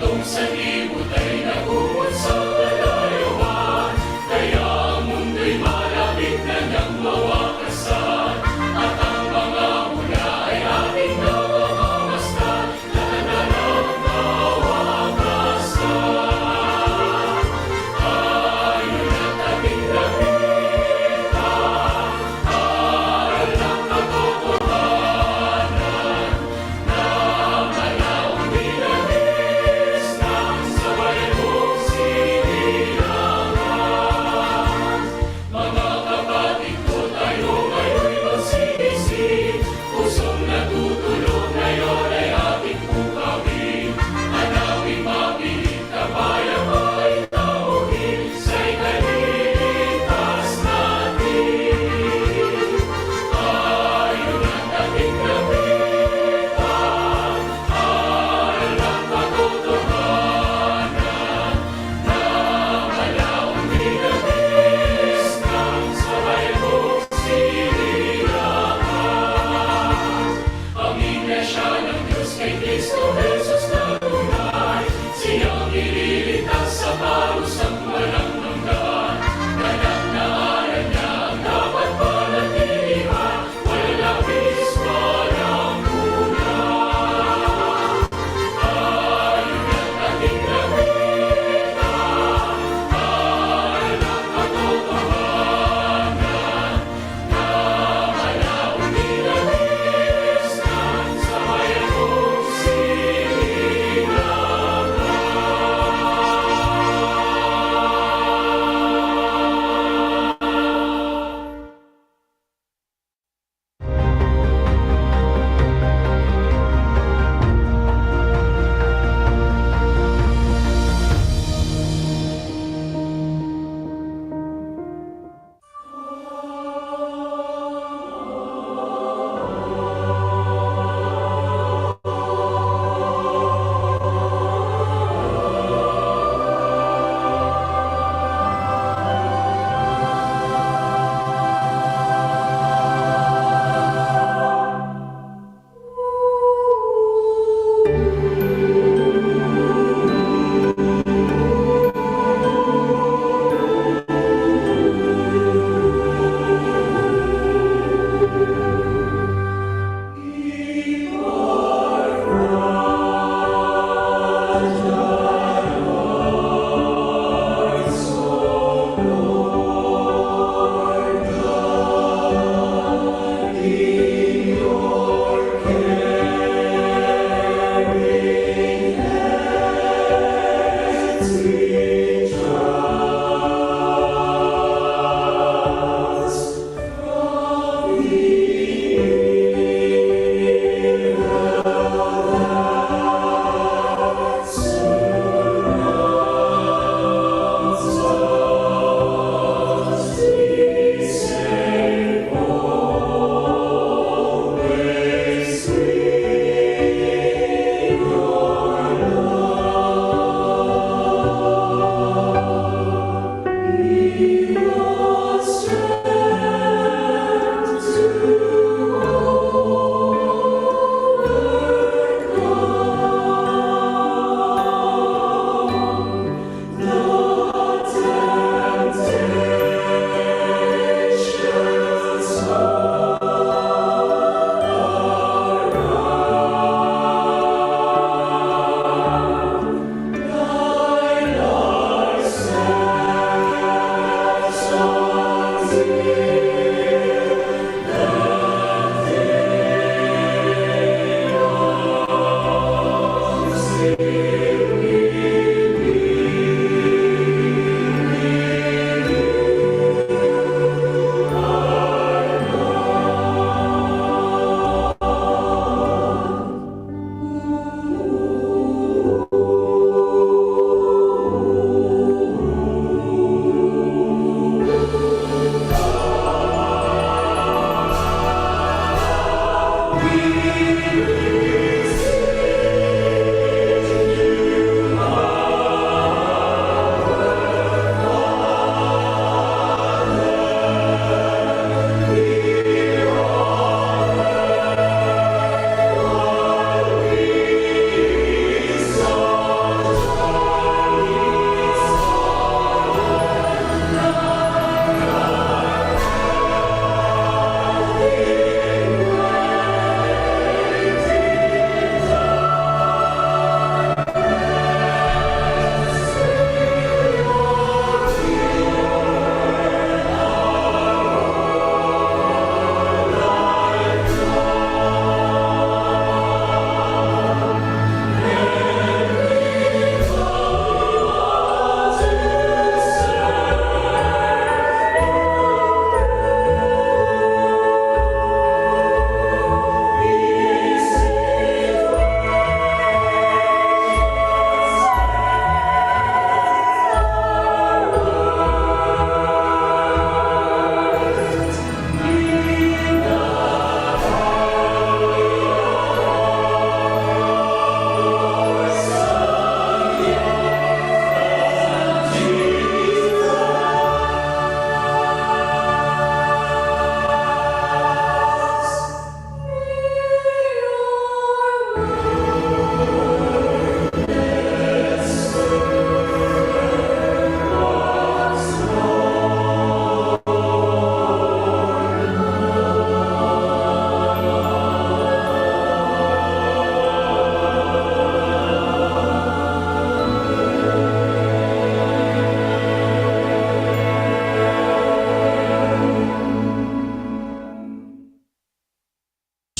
Itong sanibot ay nagumot sa kalayuan, kaya ang mundo'y malapit na niyang mawakasan. At ang mga mula ay ating namamasdan, lahat na ng mawakasan. Ayon at ating nakita, aral ng katotohanan, na malaong binagis ng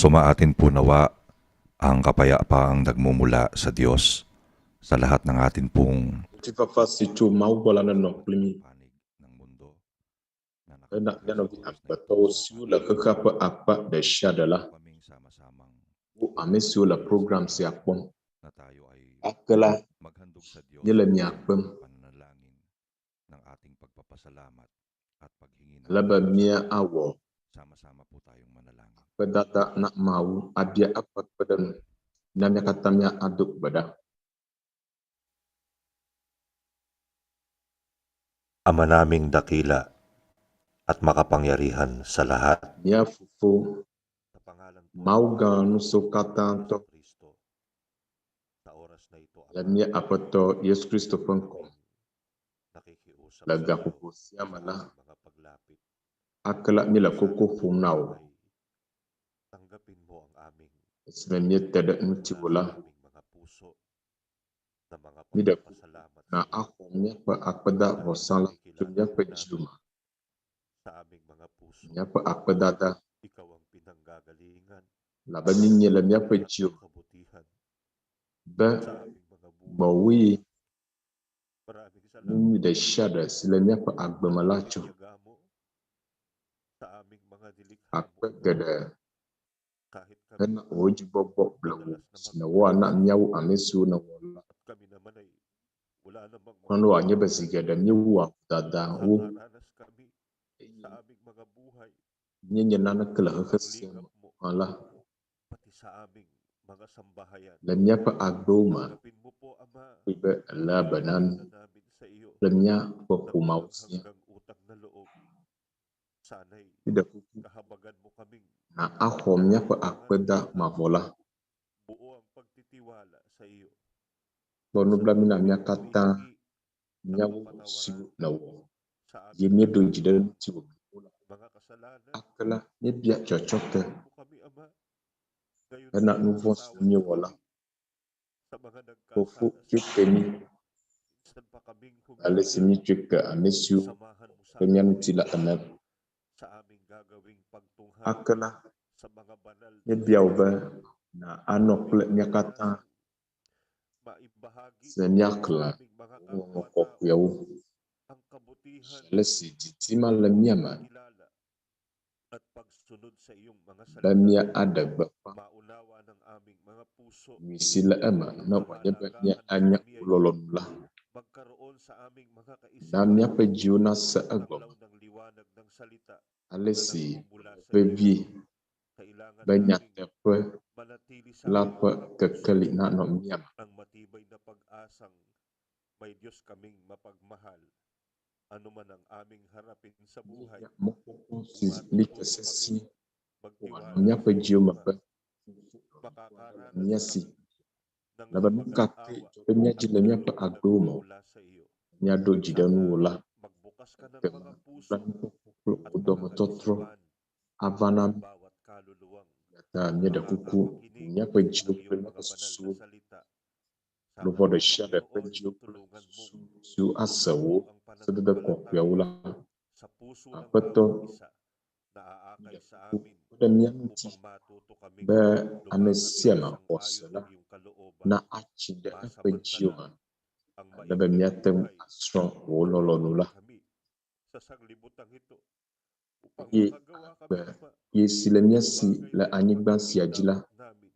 Sumaatin po nawa ang kapayapaang nagmumula sa Diyos sa lahat ng atin pong Tifafa situ mau bola na no plimi panig ng mundo na na no nakatagos sa akpa to siu la kakapa akpa de shadala kaming sama-samang u amesiu la program si akpon na tayo ay akala maghandog sa Diyos nyela mi akpem sa pananalangin ng ating pagpapasalamat at paghingi ng laba mia awo sama-sama po tayong manalangin. pedata nak mau abia apa pedan namya katamya aduk bada Ama naming dakila at makapangyarihan sa lahat, mia fufu sa pangalan po mau ganu sukata to Kristo, sa oras na ito, la mia apato Yesus Kristo pengkom nakikiusap laga sa iyo kuku siamala mga paglapit. akala mila kuku funau Ay, tanggapin mo ang aming ismemia tada mutiwala aming mga puso na mga mida pagpapasalamat na sa iyo. ako mia pa akpada wasala mia pa juma Sa aming mga puso, mia pa akpadata ikaw ang pinanggagalingan laba ninye la mia pa at jiu kabutihan ba sa aming mga buhay. mawi Maraming salamat nimi da shada sila mia pa agbamalacho tiyaga mo sa aming mga dilikha mo. akpa gada Kahit kami, kana oji bobo blawo madalas na wa na miawu amesu na wala at kami naman ay wala namang kono wa nyeba sigada miawu wa dada wo nakakaranas kami sa aming mga buhay nyenye nana kala ng hakasya paglingap mo, wala pati sa aming mga sambahayan. la mia pa agboma Tanggapin mo po, Ama, iba la banan na namin sa iyo la mia pa ng kumausnya hanggang utang na loob. Sana'y ida kuku kahabagan mo kaming na ako mia pa akpada mavola buo ang pagtitiwala sa iyo. bono bla mina mia Humingi kata ng miawu kapatawaran siu na wo sa ye aming mia do jidan tiwo mga kasalanan. akala ne bia chochote Mo kami, Ama, gayon kana din nuvo patawad mia mo wala kami sa mga kofu nagkasala sa amin. chukeni Minsan pa kaming ale humihiya, simi chuka amesu samahan mo sa kanya amin nutila anak sa aming gagawing pagtungha akala sa mga banal ne na bia salita. ba na anok le mia kata Maibahagi se sa nyakla aming mga wo kapwa-tao kokuyau ang kabutihan, le si titima le mia ma pagkilala at pagsunod sa iyong mga la salita. mia ada ba Maunawa ng aming mga puso misila ama na wanya ba mia na anya kami ay ulolon la magkaroon sa aming mga na kaisipan mia pa jiuna sa agom tanglaw ng liwanag ng salita ale na si nagmumula sa iyo. bebi Kailangan banyak naming tepe manatili sa la aming pa mga puso kekali na no mia ang matibay na pag-asang may Diyos kaming mapagmahal. Ano man ang aming harapin sa buhay, mo si lika matututo sesi kaming magtiwala mia sa pa iyo, jiuma Ama. ba Makakaranas mia kami si ng na ba habagat kate awa mia at jila mia pa tulong na agdomo nagmumula sa iyo. mia do jidan Sana wala magbukas ka ng tema mga puso plan at udomo mga totro kaisipan avanam ng bawat kaluluwang ta mia da kuku nakakapakinig mia pa ng jiu iyong plan mga ka banal su na salita. lo Sana voda po, shada pa Panginoon, jiu tulungan mo su asawo mabuo ang sada ko ya pananampalataya wala sa puso ng apato bawat isa na aakay sa amin udah mia nuti upang matuto kaming ba lumakad amesia ma sang ayon osala ng iyong kalooban. na achi da pa jiu Masamantala ang da ba maikling mia tem buhay astro wololo nula kami sa sanglibutang ito upang ye makagawa kami, Ama, ye silamia si bagay la na anyigban si ipagdiwang ajila namin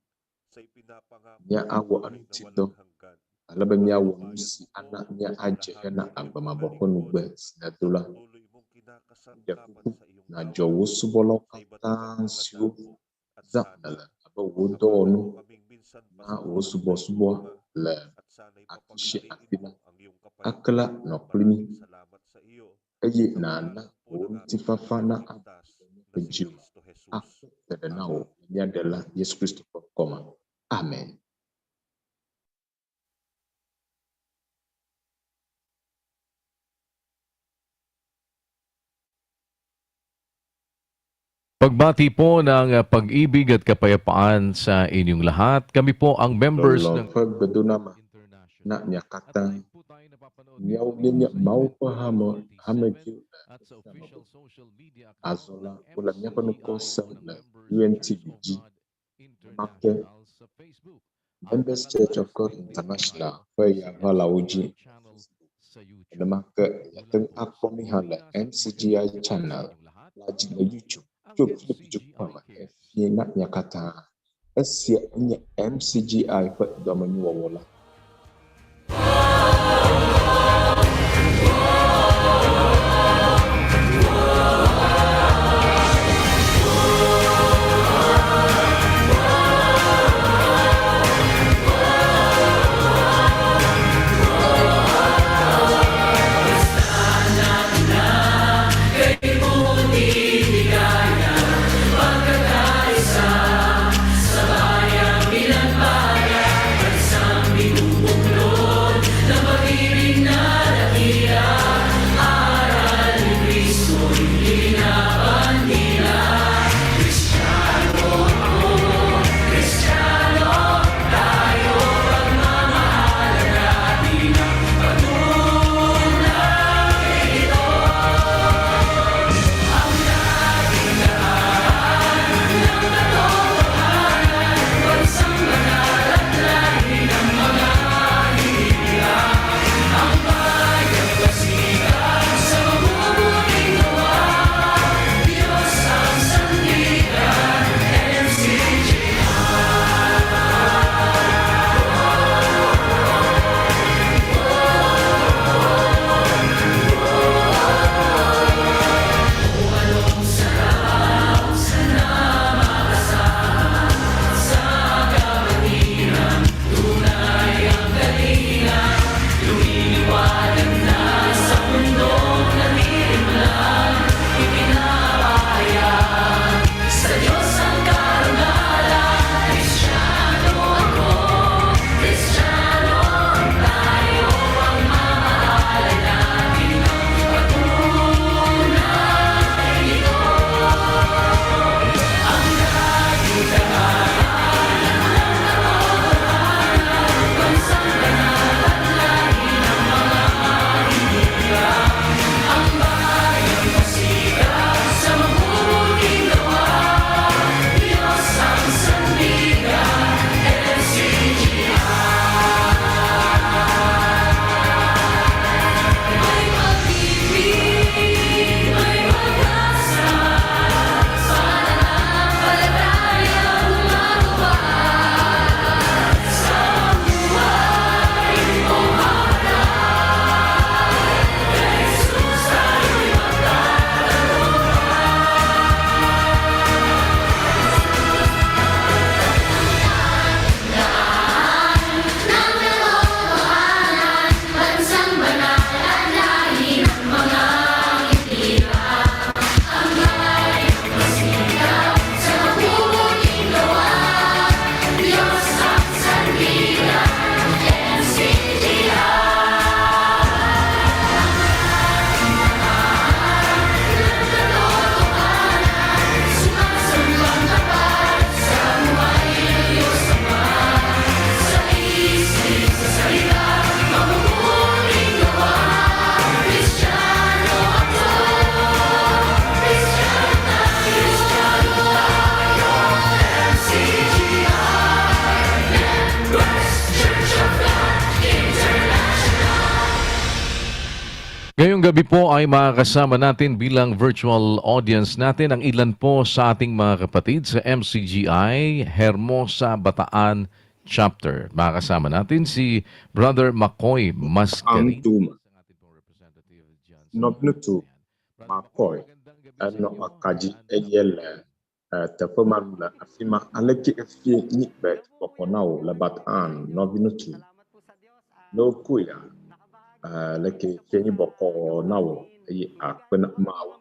sa ipinapangako mia mong awo buhay anu na tido walang hanggan. alaba mia wo Pinapabayad si mo po anak mia ang aje lahat na ng iyong agba mga maboko lingkod nugbe na sinadula patuloy mong ya kinakasangkapan kuku sa iyong na gawain jowo subolo sa iba't ibang katan mga siu dako at zap sana dala aba wodo samahan onu mo kaming minsan pa na sa wo oras subo na ito, subo Ama, la at sana'y akishi papagsariin akila mo ang iyong akala kapayapaan. no plimi Maraming salamat sa iyo ayi sa na na pangalan po wo ng aming tifafana tagapagligtas na si apejiu Kristo Jesus. aku tada nao Amen. mia dala Yesus Kristo koma amen. Pagbati po ng pag-ibig at kapayapaan sa inyong lahat. Kami po ang members ng Lolo bedunama International. na niya At kata live po tayo napapanood miyaw dito niya mismo sa mau Event pa hamo 47 hamaju at sa official social media account azola ng wala niya pa MCGI nukosa o ng na members Church of UNTBG God Makin Members Church of God International Faya Valauji Namaka Yateng Akomi Hala MCGI channel Lajik na YouTube Chuk Flip Jukpama Yena Nyakata Esia Nye MCGI Pet Domani Wawola Ngayong gabi po ay makakasama natin bilang virtual audience natin ang ilan po sa ating mga kapatid sa MCGI Hermosa Bataan Chapter. Makakasama natin si Brother Makoy Mascarin. Antuma Nobnutu Makoy Ano Akaji Eyele Tepemarula Afima Aleki Efie Nikbet Pokonao Labataan Nobnutu Lokuya Leki Kenyi Boko Nao Yi Akpena Mau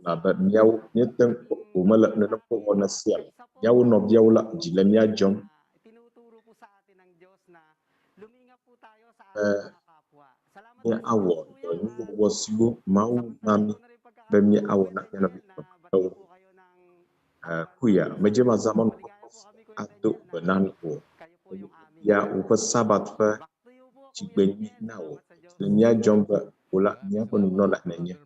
Labat Miao Nyeteng Umala Nenoko Onasiel Yao Nob Yaula Jilemia Jom Mia Awon was you Mau Nami Bemia Awon Nakana Kuya Majema Zaman Atu Benanko Ya Upasabat Fa Chibeni Nao Lemia Jomba Ula Nia Nola Nenya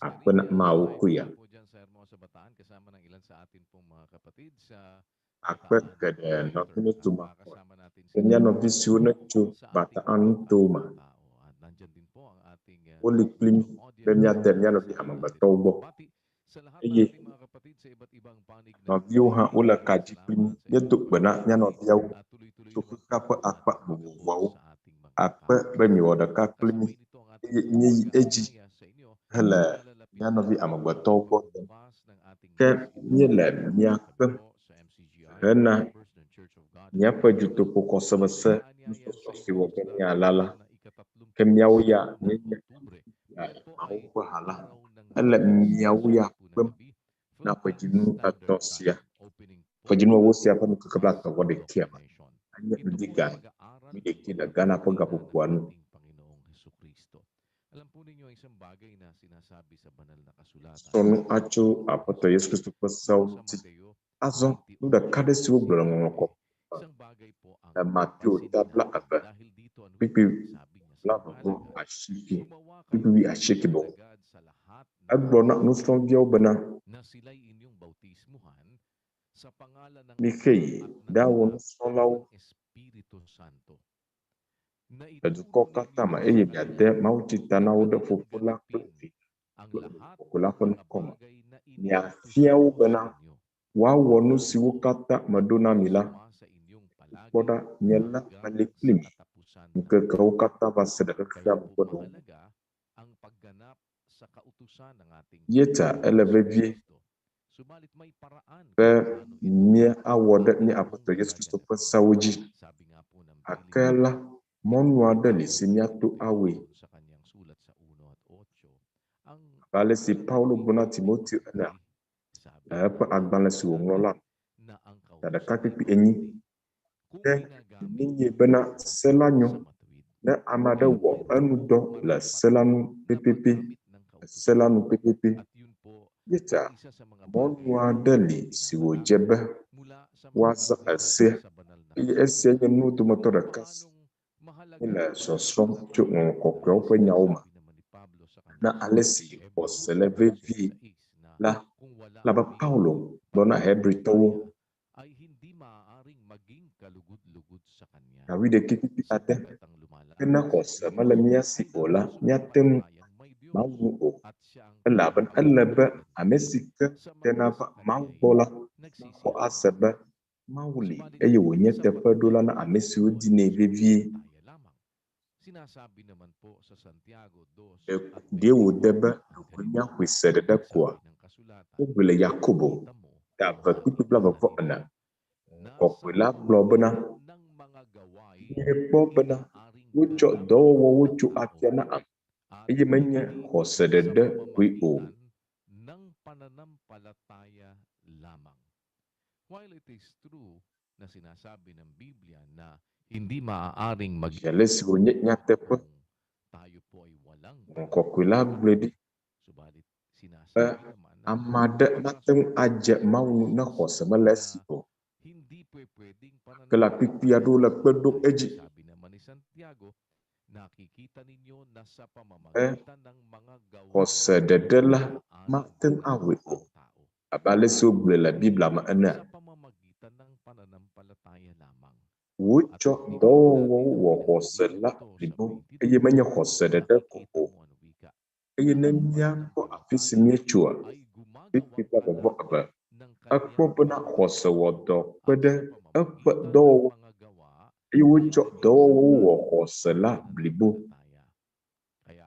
Akpena Mau Kuya Po dyan sa Hermosa Bataan kasama ng ilan sa atin pong mga kapatid sa akpe kada no pino tuma ko. Makakasama natin si Kanya no visione chu sa bataan ating tuma. tao. At nandyan din po ang ating Uli klim audience. benya ternya no di amang batobo. Bati sa lahat ng Iye ating mga kapatid sa iba't ibang panig no ng view ha ula daigdig. kaji klim Salamat sa yetuk inyong bena nya no pagbabati diaw. at tuloy-tuloy Suku naman po kapa ang akpa ating bubu pag-abot wau. sa ating mga Akpe bemi wada ka klim Kasabay nito ang ating iye nyi eji pag-aanyaya sa inyo hele na lalapit nya no vi amang batobo. pagbubukas ng ating Ke Mas nyele Industrial. miakpe Kami po sa MCGI, hena members ng Church of God in nya pa the jutu Philippines, poko sabase nag-aanyaya nuso sa inyo siwo sa benya darating lala. na Kemiyaw ika-31 ya ng nya Oktubre. ay Yan po mau ay pa hala. araw ng Ele Lunes, miyaw ya po na pem gabi, na Philippine pajinu Standard atosia. Time. Opening po Pajinu wo ng siapa ating nu kakabla ka mass wade tiama. indoctrination. Anya Ito po ay ndigan. pag-aaral Mide ng kida mga gana pa doktrina ng gapupuan. ating Panginoong Hesukristo. Alam po ninyo isang bagay na sinasabi sa banal na kasulatan. Sonu acho apoto Yesus Kristo pasaw Sa ti Mateo azo nu da kade siwo blong ngoko. isang bagay po ang Da Matthew pansinin tabla natin apa. dahil dito ano Pipi sabi niya sa la mga bo alagad. ashiki. Gumawa Pipi kayo wi ng ashiki mga bo. alagad sa lahat ng Agbo na nu strong diaw bana. na sila'y inyong bautismuhan sa pangalan ng Mikei Ama at ng dawo Anak nu at strong law. ng Espiritu Santo. Na Edu ituro koka tama ninyo sa eye kanila biade mau cita na na uda kanilang fufula ganapin kulfi. ang lahat Fufula ng pun mga koma. bagay na Nya iniutusan fiau ko bana. sa inyo. Wa wonu siwu kata maduna mila. Sumasa inyong palagi Boda nyela hanggang maliklim. sa katapusan ng Nke kau kata basa da Kaya kya po bodo. mahalaga ang pagganap sa kautusan ng ating Yeta Panginoong eleve vie. Jesucristo. Subalit may paraan Be kung paano ito mie awoda ni ating apato Yesus Kristo gaganapin. pasawji. Sabi nga po ng Daily Akela Bible, monwa dali Panginoon simiatu awe. doon sa kanyang sulat sa 1 at 8, ang Bale si Paulo ating bona Timoteo ana. pagpupuri, sabi Apa agbala si wonglola. na ang Tada kautusan kapipi ito enyi. kung Ke ginagamit ninyi bena sa selanyo. matuwid Na amada wo anu do la selanu PPP. paggamit ng kautusan. Selanu PPP. At yun po Yeta ay isa sa mga monwa bagay dali na si wo tinatahak jebe. mula sa mga Wasa nakasulat ase. sa banal na Ese kasulatan. nu tumotora Kung kas. paanong mahalaga Ila ang sosrom paggawa chuk ng kokyo kautusan. pa nyauma. Sinasabi naman ni Pablo sa Na kanyang sulat alesi sa o Hebreo seleve vi 11:6 na la kung wala laba kaming Paulo dona hebri tawo ay hindi maaaring maging kalugod-lugod sa kanya. na wide kikipi ate Sapagkat ang lumalaang kena kosa malamia si ola nyatem may Diyos mawu o at siya ang laban alaba amesika tena ba mau bola ko asaba mauli ayo nyete padola na amesi odine vevie lamang. Sinasabi naman po sa Santiago 2 at dewo 24, deba rukunya kwisere da kwa sabi ng kasulatan, ubele yakobo "Kita mo ta ang ba aking kipi blaba sarili vokna na ko sa kwila blobna pamamagitan ng mga gawain ye pobna inaaring wucho ganapin do wo ng wucho tao atiana am at iye manya hindi kosere sa da kwi o pamamagitan ng pananampalataya lamang." While it is true na sinasabi ng Biblia na hindi maaaring jale si wo nyate pa kung tayo po ay walang ko kwila bledi subalit sinasabi naman ng amada nateng aja mau na kosa malasi o hindi pwedeng kala pipi adola pedok eji sabi naman ni Santiago, nakikita ninyo na sa eh pamamagitan ng mga gawa kosa dedela mateng awe o tao abale so la bibla ma ana sa pamamagitan ng pananampalataya lamang. wucho do wo kosa la libo eye manya kosa dede ko o eye nemya ko afisi miechua ay pipi gumagawa ba bo aba ng akpo kanyang pena kosa wodo pede apa pamamagitan do ng mga gawa eye wucho do wo kosa la libo pananampalataya. Kaya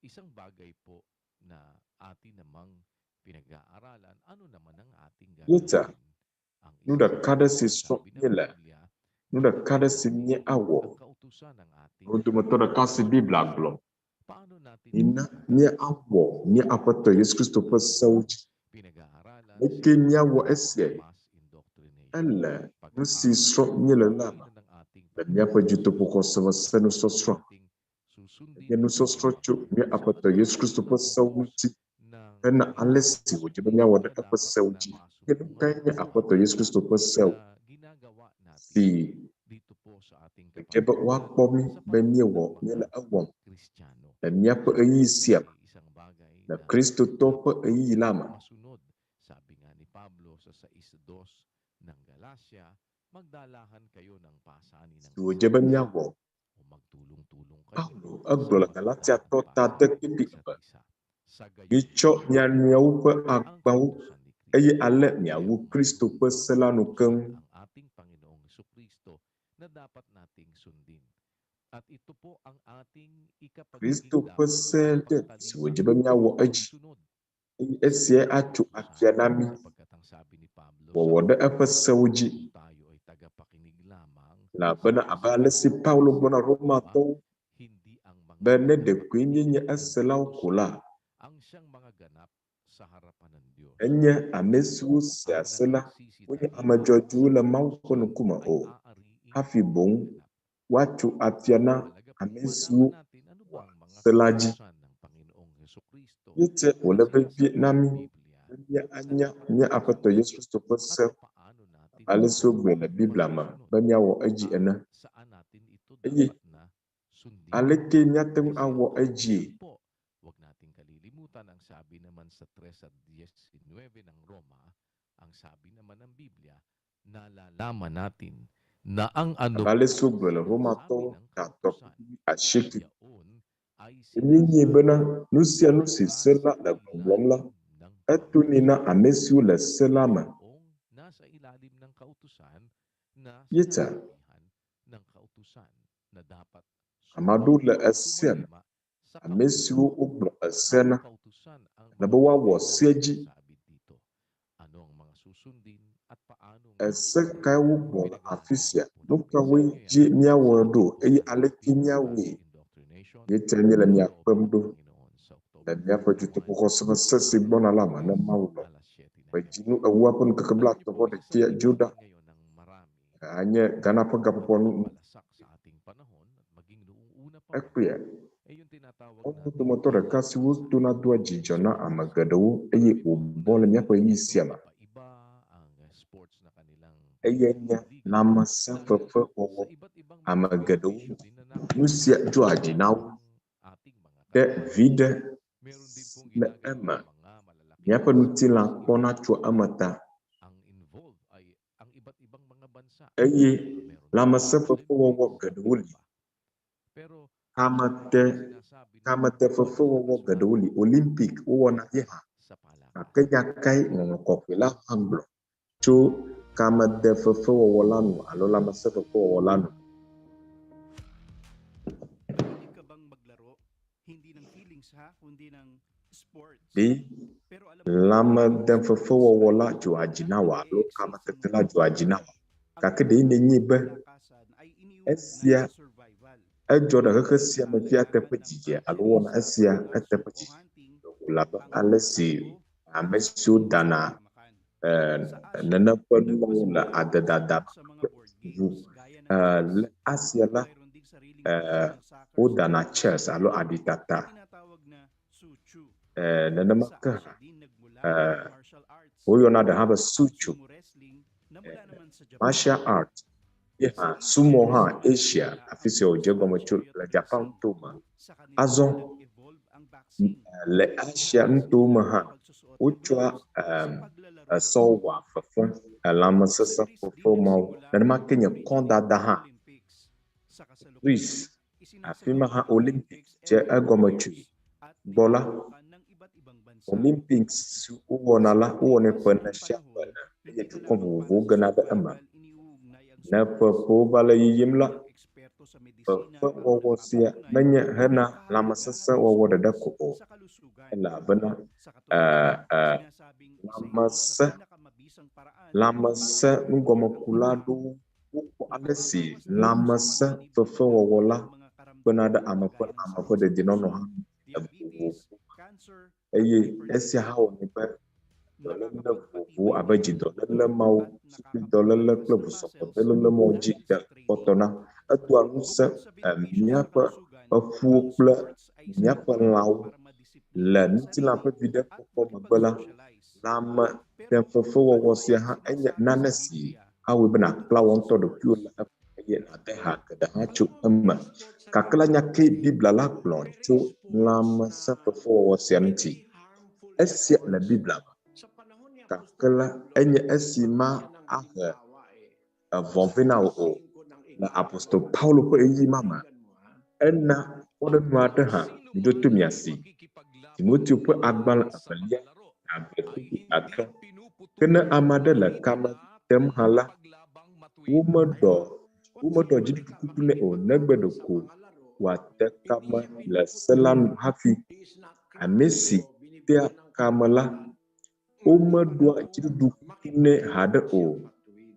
isang bagay po na atin namang pinag-aaralan, ano naman ang ating yeta gagawin? Ang nuda isa kada si sabi ng nyela Biblia, nuda kada si nye awo ang kautusan ng ating nudu motora kasi bibla glo paano natin ina nye awo nye apato Yesu Kristo pa sauji pinag-aaralan eke nye awo esye mass indoctrination? ala nusi sro nyela lama ng ating la nye pa juto po ko sama senu so sro susundin nye nuso sro chu nye apato Yesu Kristo pa sauji ng ena alesi wuji nya wada pa sauji nye kanya apato Yesu Kristo pa sau ginagawa natin si dito po sa ating keba wakpomi benye wo nyela awon Kristiyano. la nye pa ayi siap Isang bagay na Kristo to pa ayi lama masunod. Sabi nga ni Pablo sa 6:2 ng Galacia, magdalahan kayo ng pasanin ng Suo jebe miawo. o magtulong-tulong kayo Paulo aglola sa Galatia pagdaan to ng ta pasanin te ng kipi isa't ba. isa. Sa gayon, Gicho nyan miaw pe ang agbau kautusan ni ay Kristo ale ay miawu ang Kristo pe mayroong selanu kautusan keng ang ating Panginoong Jesucristo na dapat nating sundin. At ito po ang ating Kristo ikapagkikinlap pe o selde. Suo pagtalima jebe miawo o aji. pagsunod Ay esie achu afianami. sapagkat ang sabi ni Pablo Wawode apa sewuji. kung tayo ay tagapakinig lamang La sa bena abale si Paulo bona Roma to hindi ang mga bene de tagapakinig kwenye nye ng aselau utos kula. ang siyang mga ganap sa harapan ng Diyos. Enye amesu si Ang asela. nanagsisi Wenye tayo amajoju le sa mau kautusan kono kuma ay o. aariing Hafi bong ganap. wachu afiana Mahalaga po malaman amesu natin ano ba ang mga selaji. kautusan ng Panginoong Hesukristo Yete na wala be sinasabi Vietnami. sa Biblia Nya na anya dapat nya nating apato sundin Yesus to pese at paano natin alesu ito gwele Biblia ma. masusunod Banya wo aji at ena. saan natin ito Eye dapat na sundin. aleke nyatem Kasi awo ito aji. yan po, huwag nating kalilimutan ang sabi naman sa 3:19 ng Roma, ang sabi naman ng Biblia, nalalaman natin na ang ano Abale su gwele Roma sabi to ng kato kautusan, ashiki. yaon ay Nyinyi sinasabi bena nusia mula nusi sa sela la blom la. ilalim ng Etu nina amesu le selama. mayroong nasa ilalim ng kautusan na Yeta. sinasabihan ng kautusan na dapat Amadu le o esem. tumalima sa Amesu kautusan. ublo Anong esena. kautusan ang mga Nabawa wo Biblia seji. sinasabi dito? Ano ang mga susundin at paano Ese kai wo bo afisia. Pinaglalarawan po Nuka namin we sa inyo yan ji mia wo sa do. ating Eyi pong aleki mia biblical we. indoctrination Yeta nye le sa mia loob pem ng do. Panginoon sa Le October mia pa jutu 21, poko sebe sesi bona lama na maulo. alas 7 ng Ba gabi. jinu awapun kekeblak Alam niyo to po, hode isa sa tia juda. libangan ngayon ng marami Anye gana pa gapapon palasak sa ating panahon at maging noong una pa man ekuya. ay yung tinatawag Omo nating tomotora kasi wo tuna dua jijona amagadawo eye ubole mia pa yi siama. iba ang sports na kanilang Eye nya nama sefe fe sa owo iba't ibang mga amagadawo. benepisyo din na nakukuha Nusia jua jinaw. ng ating mga De kababayan. vide Meron din pong na ginagawa ema. mga malalaking Mia pa nutila sports kona event. chua amata. Ang involved ay ang iba't ibang mga bansa. Eye Meron lama din sefe fe owo Olympics, gadawuli. iba. Pero Kamate sinasabi ng kamate fe fe owo gadawuli. Olympic owo na yeha. sa palakasan. Akenya kai ngokopila hanglo. Chu kamate fe fe owo lanu alo lama sefe fe owo lanu. Mahilig ka bang maglaro? Hindi ng feelings ha, kundi ng sports. Di Pero alam lama den fe fe owo la jua jinawa alo kamate tela jua jinawa. Kake de ine nyibe esia ejoda keke sia me fia tepe jije alo wona esia etepe jije. Laba alesi amesio dana nana panu la adadada vu le asia la o dana chess alo aditata nana maka o yona da haba suchu martial art yeah sumo ha Asia afisio jego mochul la Japan tuma azon le Asia ntuma ha uchwa sowa fafon alama sasa fofo mau nana makenya konda da ha Greece afima ha Olympics je agomochu bola Olympics uwona la uwone pena shapana ye tukonvu vugana da ama na po bala yimla fa wo sia nanya hana lama sasa wo da ko la bana lamasa ngoma kuladu ko alesi lamasa fa wo la bana da ama de dinono ha eye esi ha o ni ba dolalla vuvu abaji dolalla mau supi dolalla club so dolalla mo jida otona atwa nusa miapa afuopla miapa law la nitila pa vida ko mabala lama den fofo wo sia ha enya nanasi awi bana klawon to do pure ye na de ha kada ha chu amma kakla nyake bibla la plon chu lama sa fofo wo sia nti esia la bibla kakla enya esima aha vovena o na apostol Paulo po eyi mama ena ode nuade ha idotu miasi Timoteo po agbal apalia abetu atro kena amade la kama tem hala umodo jidi kutune o negbedo ko wate kama la selan hafi amesi te kamala umodo jidi kutune hade o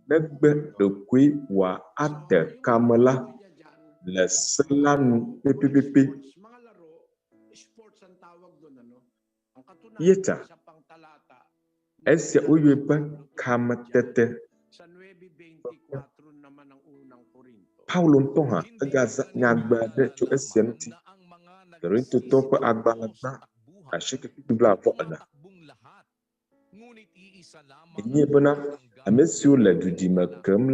negbe de kwe wa ate kamala la selan pepepepe yeta ese uyeba kamatete Paulo ntoha agaza nyagbade to esenti Korinto topa agbalagba ashike kibla vola Inye bana amesio la dudimakam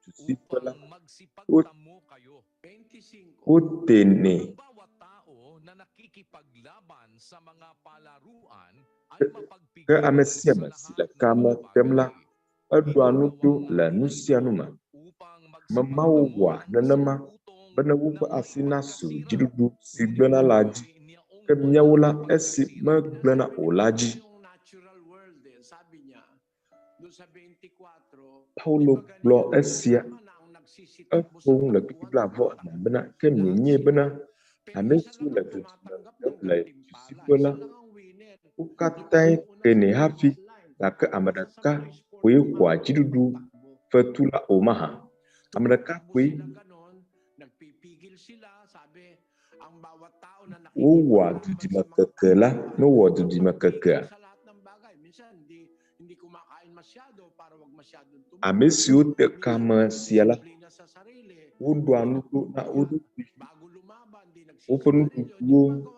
tusipala utene ke amesiama sila kama temla adwanutu la nusianuma mamawa nanama bana wupa asina su jidudu sigbena laji kemnyawula esi magbena olaji Paulo blo esia afong la kibla vo bana kemnye bana amesu la la sipola ukatai kene hafi la ka amadaka kwe kwa jidudu fatula omaha amadaka kwe uwa dudimakakela no wa dudimakaka amesio te kama siala udwanutu na udu uponu kuwo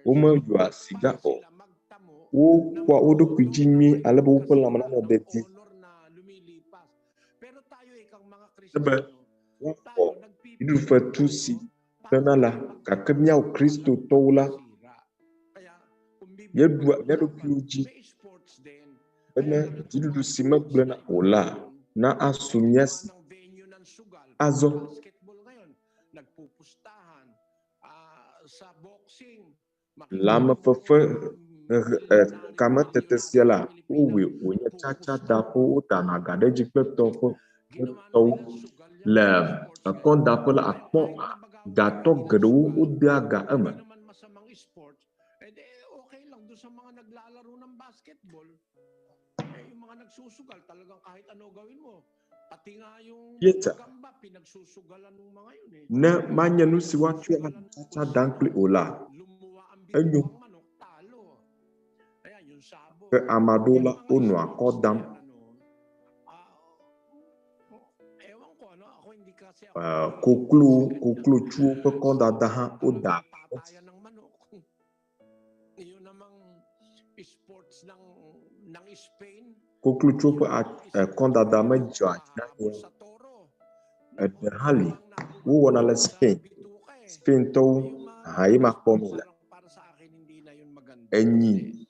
uma yua siga o kwa udu kujimi alaba upala manana beti sebe wako idu fatusi tanala kakemya Kristo tola yedwa nero piuji ene jidudu simagbena ola na asunyasi azo lama fefe kama tetesiala uwe onye chacha dapo utana gade jikpeto fo to le akon dapo la akpo gato gadu udaga ama sa mga naglalaro ng basketball, yung mga nagsusugal, talagang kahit ano gawin mo. Pati nga yung gamba, pinagsusugalan ng mga yun eh. Na manya no si watu ya chacha dankli ola. Lumuwa ang bito ng manok, talo. Ayan, yung sabo. Ke amadola ono akodam. Ewan ko, ano, ako hindi kasi Kuklu chuo pe konda daha oda. Patayan ng manok. Yun namang sports ng Spain. Kuklu chuo pe konda dama jwa na hali. Wo wana la Spain. Spain to haima komila. Enyi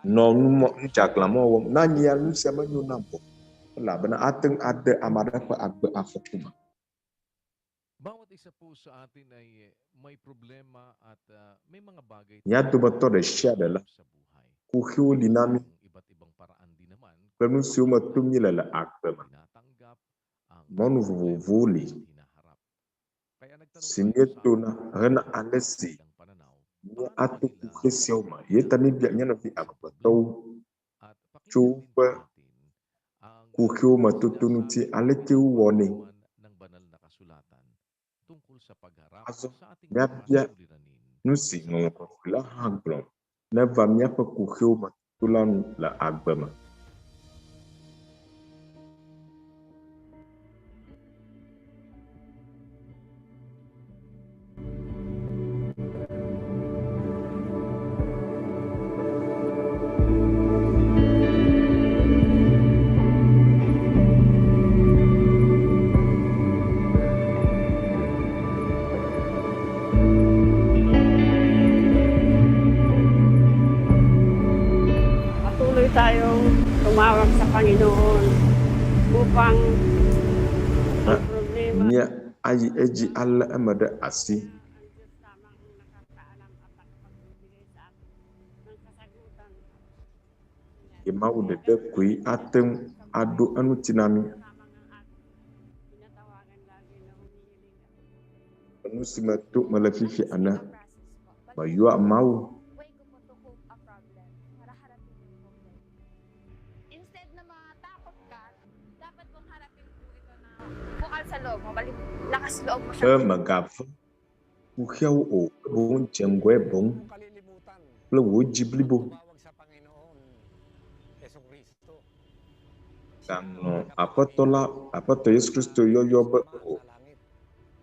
no njakla mo nani ya nusia manyo nampo. La bana ateng ade amada pa agbe afotuma. Bawat isa po sa atin ay may problema at may mga bagay Yato bato de shadala. sa buhay. Kuhiu linami. Iba't ibang paraan din naman. Planu siuma tumila la agbe man. Tinatanggap ang Monu vuvuli. hinaharap. Kaya nagtanong Sineto na rena alesi. ng pananaw Ni atu kuhesioma. Yeta ni biak nyana vi agbatau. at pakinggan Chupa din natin ang kuhiu matutunuti aleti warning. ng banal na kasulatan tungkol sa pagharap Aso, sa ating ngabya, mga suliranin. Nusi ngokokula haglom. Na vamia pa kuhiu matutulan la agbe man. pang Ah, ang problema. Nya ayi eji Allah amada asi. Ang Diyos lamang ang nakakaalam at nakapagbibigay sa akin ng kasagutan. Imau de kui ateng adu anu tinami. Lamang ang aking tinatawagan lagi na humihiling ako. Anu simatu malafifi ana. Process po. But Mayua mau. way ko po to cope a problem para harapin yung problem. Instead na matakot ka, dapat mong harapin po ito na bukal sa loob mo, lakas loob mo siya. Magafa. Uhiaw o buong jengwe bong. Lawo jiblibo. Kang apa to Yesus Kristo yo ba o.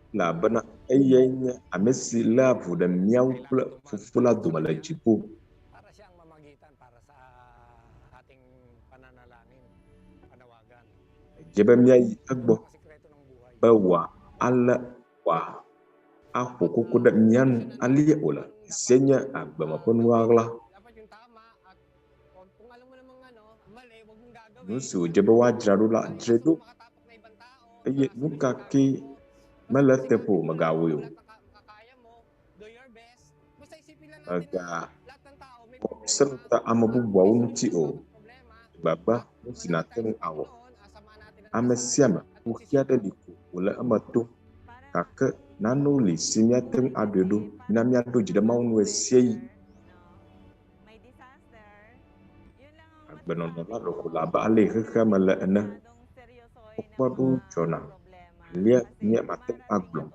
La bana ayenya amesi lavu da miau fufula dumala jipo. Para siyang mamagitan para sa ating pananalangin, panawagan. Jeba miyai agbo. Sikreto ng buhay. Bawa ala wa ako kukuda miyan aliya ola. Isenya agba mapun wagla. Dapat yung tama at kung alam mo namang mali, huwag mong gagawin. Nusu jeba wajradula dredu. Makatapok na ibang tao. Aye nukaki malate po magawiyo. Kaya mo, do your best. Basta isipin lang natin Aga lahat ng tao may problema. serta amabubuwa umuti o. Problema. Baba sinateng awo. Asama natin ang Amesiama ukiada liku wala amatu kake nanuli simiateng adodo minamiado jida maunwe siei May disaster, yun lang ang agbenondola rokula ba ale keke mala ena ukwabu jona lia nia mateng aglong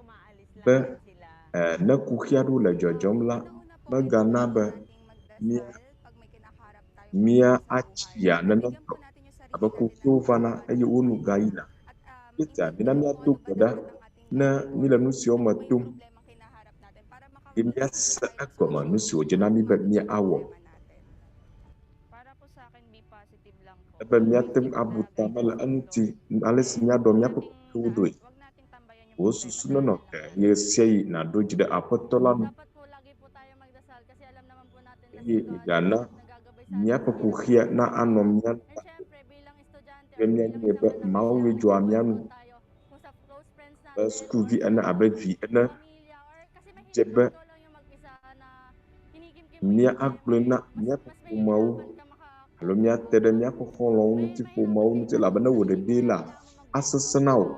be na kukiadu la jojomla magana ba mia achia nanonto aba kukiuvana ayi unu gaina kita minamiado koda na mila nusio matum imiasa akoma nusio jenami ba mia awo para po sa akin be positive lang po. aba miatem abuta mala anti ales miado miapo kudoi Huwag nating tambayan yung osu sunono yesiai na dojida apotolan dapat po lagi po tayo magdasal kasi alam naman po natin na Ye, si God igana, nagagabay sa miapo atin. kuhia na anom mian And syempre bilang estudyante at Ganyan bilang niya ba, isang mauwi mananampalataya, jua mian po tayo kung sa close friends natin, baskuvi or ana sa abevi ana pamilya, or kasi mahirap jeba ikaw lang yung mag-isa na kinikimkim mo mia yung sarili aglena mo. miapo Mas kumau mahihirapan ka halo mia tere miapo holong nuti kumau nuti labana wode dela asasanau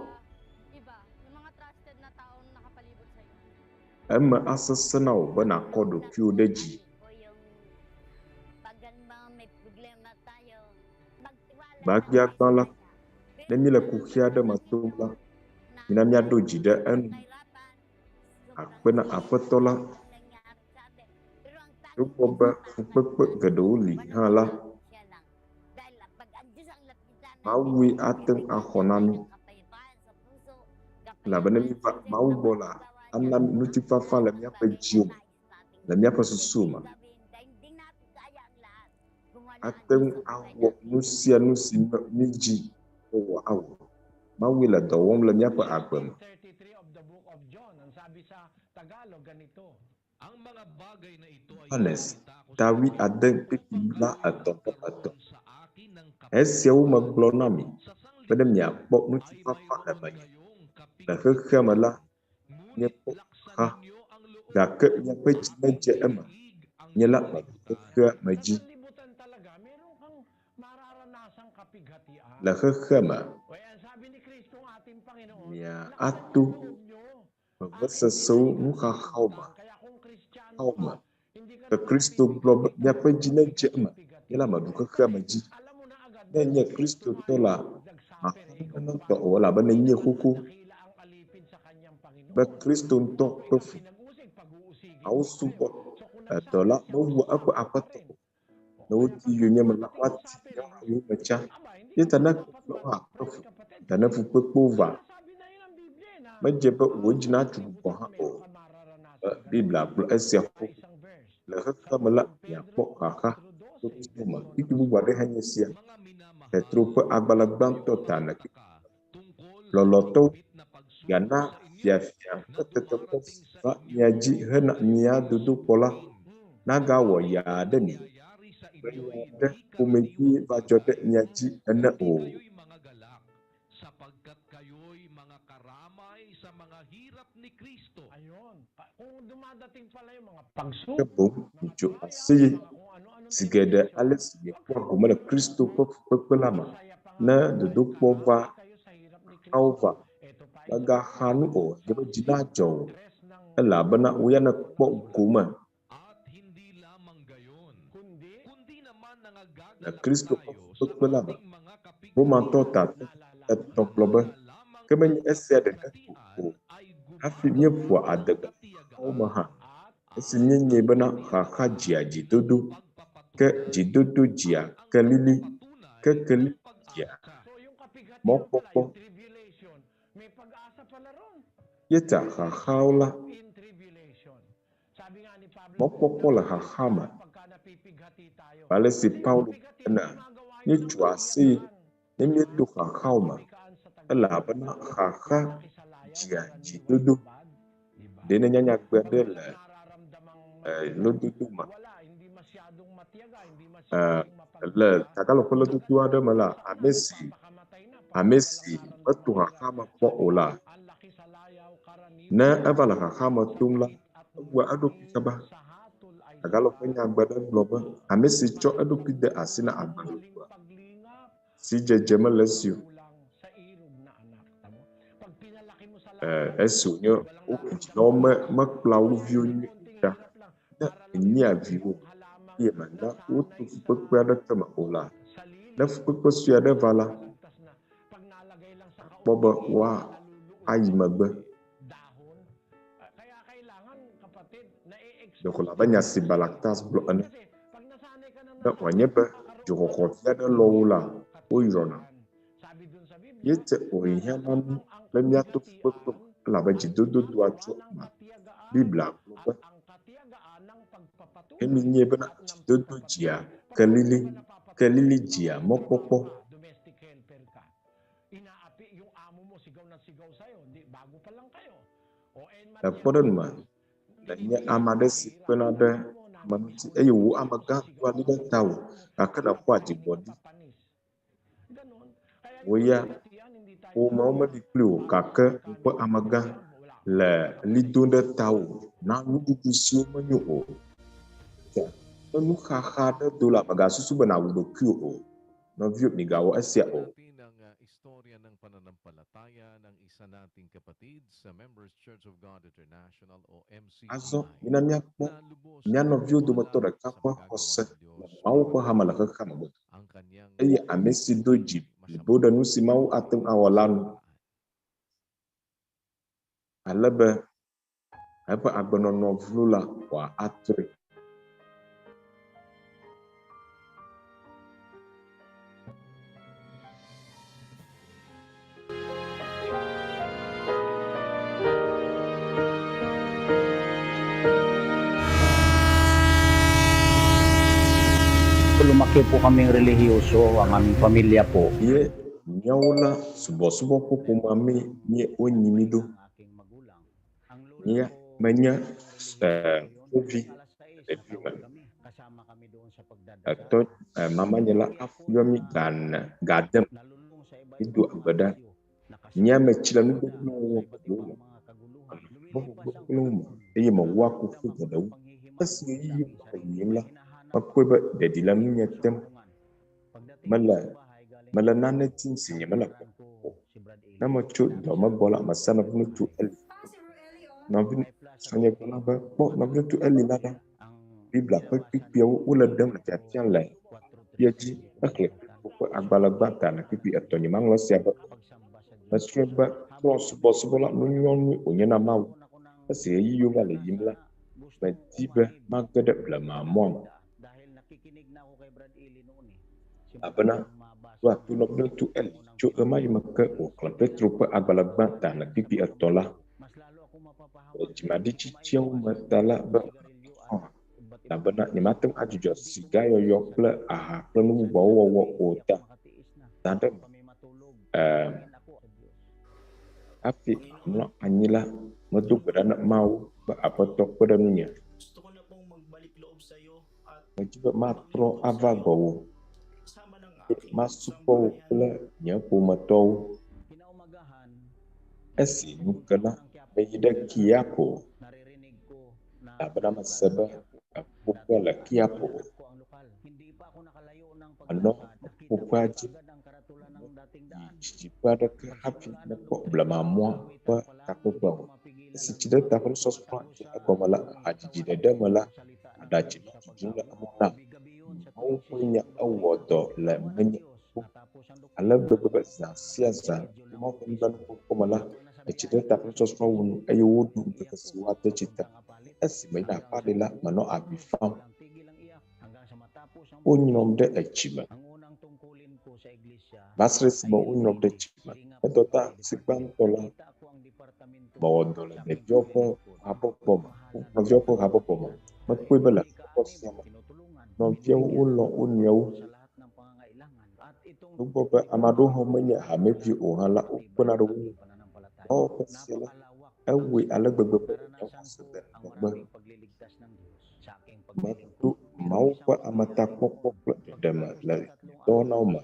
iba, yung mga trusted na taong nakapalibot sa'yo. amma asasanau bana kodo kyudeji O yung pag may problema tayo, magtiwala bagi akala na mila kuhia da matumla mina mia dojida anu akpena apetola rupoba fukpekpe gadoli hala mawi ateng ahonami labana mi ba mau bola anam nutifafa la mia pa jium la mia pa susuma ateng awo nusia nusi miji o awo mawi la dawom la mia pa agbam 33 of the book of John, ang sabi sa Tagalog ganito. Ang mga bagay na ito ay Hanes ipinakita ko sa tawi inyo adeng upang pipimla kayo'y atong ato magkaroon sa akin ng esiaw maglonami Sa sanglibutan pada mia po ay nutifafa la mayroon banya kayong la kapighatian. kekemala nya Ngunit po laksan ha ninyo ang loob gake nya pe meje ema ang nyala kaligtasan. magkeke maji Sa sanlibutan talaga, meron kang mararanasang kapighatian. la kekema O yan, sabi ni Kristo ang ating Panginoon, Nia laksan atu yung loob nyo. magbasasau muka hauma Kaya kung Kristiyano hauma ka, hindi ka ke naman Kristo glob nya pe jina jema kapighatian. nyala maduka kema ji Alam mo na agad na nya Kristo tola nagsuffering kung mahana to wala ba na nya kuku dakila ang alipin sa kanyang Panginoon. ba Kristo to pefu Pinag-usig, pag-uusigin au mo subo kayo. So kung nagsuffer tola siya, mau apa apa to na wuti yunya malawati ya yu macha ya tanak lo ha pefu dana fu pekova sabi na yun ang Biblia na majeba wajina tu ko ha o meron ka mararanasan. bibla blo esya Sa isang verse, la kamala ya po kaka to kuma ikibu wade hanya sia Mga minamahal, Petro pe agbalagban to tanak tungkol loloto na pagsuko gana sa inyo ya ya tetep ba nyaji hena nya dudu pola naga wo ya deni nangyayari sa inyo ay de hindi kumeki ba jode nyaji ena o kayo'y mga galak sapagkat kayo'y mga karamay sa mga hirap ni Kristo. Ayun. Kung dumadating pala yung mga Ke pagsubok, bom jo asi sigede ale sige kwa goma na Kristo pe lama na dudu pova auva laga hanu o geba jina jo ala bana uya na po goma At hindi lamang gayon, kundi naman na nangagagalak Kristo tayo sa pe lama ating mga boma to kapighatian. ta et tok loba kemen ese de ko hafi nye fwa adaga au maha esi nye nye bana ha jia ji dudu ke jidudu jia ke lili ke keli jia so yung kapighatian mokpokpo pala, yung tribulation, may pag-asa pala ron. yeta ha haula In tribulation. Sabi nga ni Pablo, mokpokpo la ha hama pagka napipighati tayo. bale si Kasi yung Paulo kapighatian, na gumagawa nye yun ng chua si kapiyakan. nye tu ha hauma Kapikaan sa ala Tagalog, bana ha nakisalayaw, jia karaniwan, jidudu bad, diba? dene nyanya Pag gbedele walang nararamdamang lo dudu ma wala, hindi masyadong matiyaga, hindi masyadong le mapagmahal, takalo polo dudu ada mala amesi amesi batu ha hama po ola ang laki sa layaw, karaniwan, na avala ha hama tumla wa ado kaba sa hatol ay takalo penya gbede loba amesi cho ado kide asina agbado maling paglingap, si jejema lesio kulang sa irog na anak. Tamo? Pag pinalaki mo sa esu nyo o kujino makplau view nyo da na nya view ye mana o tu fukwe da kama ola na fukwe suya da vala pag nalagay lang sa boba wa ayi magbe dahon. Kaya kailangan, kapatid, da kula banya si balaktas blo ane kasi pag nasanay ka da wanye ba joko khofia da lowula o yona sabi dun sa Biblia, yete o yaman lemya tu fukwe la ba jidodo dua cho ma bibla ba ang katiyagaan ng pagpapatuloy emi nye bana jidodo jia kalili jia mokpokpo domestic helper ka. Inaapi yung amo mo, sigaw na sigaw sa'yo. Hindi, bago pa lang kayo. O da podan ma da nya amade si penade manuti ayo wu amaga kwa lida tawo akana kwa jibodi Ganon. Kaya oya hindi tayo o mauma di klio kaka kwa amaga la lidonda tawo na nudu kusio manyo o ya nu kha da dola maga susu bana wu do klio o na view ni gawo asia o Natin ang istorya ng pananampalataya ng isa nating kapatid sa Members Church of God International o MCGI azo minamya po na lubos nyano view do wala motora sa kapwa magagawa hosse ng Diyos mau ko hamala ka kama bo ang kanyang ay amesi doji liboda nusi mau ateng awalan alaba apa agbonono vlula wa atre Lumaki po kaming relihiyoso, ang aming pamilya po. ye nyaula subo po kumami nye onyimido nye manya movie Kasama kami doon sa atau mama nyela afyomi gan gadem itu abada nya mechila nudo no no iya mawaku fu gadau asi yi yimla makweba de dilamu nyetem mala nane tinsinya mala na macho do mabola masana vnutu el na vin sanya kana ba po na vnutu el nada bibla pa pipi wala dem na tian la yaji akle ko agbalagba ta na pipi atonyi manglo siaba masreba to subo la nunyon onye na mawu asi yi yo vale yimla ba tibe magada bla mamon dahil nakikinig na ako kay Brad Eli noon abana wa tuno tu el cho amai makka o klampetro pa agbalagba ta na pipi atola mas lalo ako mapapahamak jimadi chichiao matala ba na bana ni matem ajujo sigayo yokla aha planu bawo ota tanda api no anyila madu berana mau ba apotok pada nunya Gusto ko na pong magbalik loob sa iyo at majiba matro avago kasama ng aking masupo pula nyapo matou esi nukana mayida kiapo naririnig ko na bernama Sabah Pupala Kiapo hindi pa ako nakalayo ng ano paglalakad. Nakita ko Pupaji agad ang karatulan ng dating daan. pada ke hafi na ko blama mo pa takupo si cida takun sospa ko mala haji jida mala ada cida jina amuna mau punya awodo la menya ala bebe sa siasa mau pendan ko mala cida takun sospa un ayo wudu ke sesuatu cita esi mai na padela mano abifam unnom de achima Ang unang tungkulin ko sa iglesia basres mo unnom de achima tota sikban tola kita ko ang departamento bawodola de jopo hapo poma matpuy bala ko sama no fiyaw ulo unyaw sa lahat ng pangangailangan. At itong lupo pa amado homanya hamepi o hala ukuna do pananampalataya, o pasila napakalawak awi alagbaga pa naranasan ko ang ba maraming pagliligtas ng Diyos sa aking paglilingkod. matu mau pa amatakok dama la donaw ma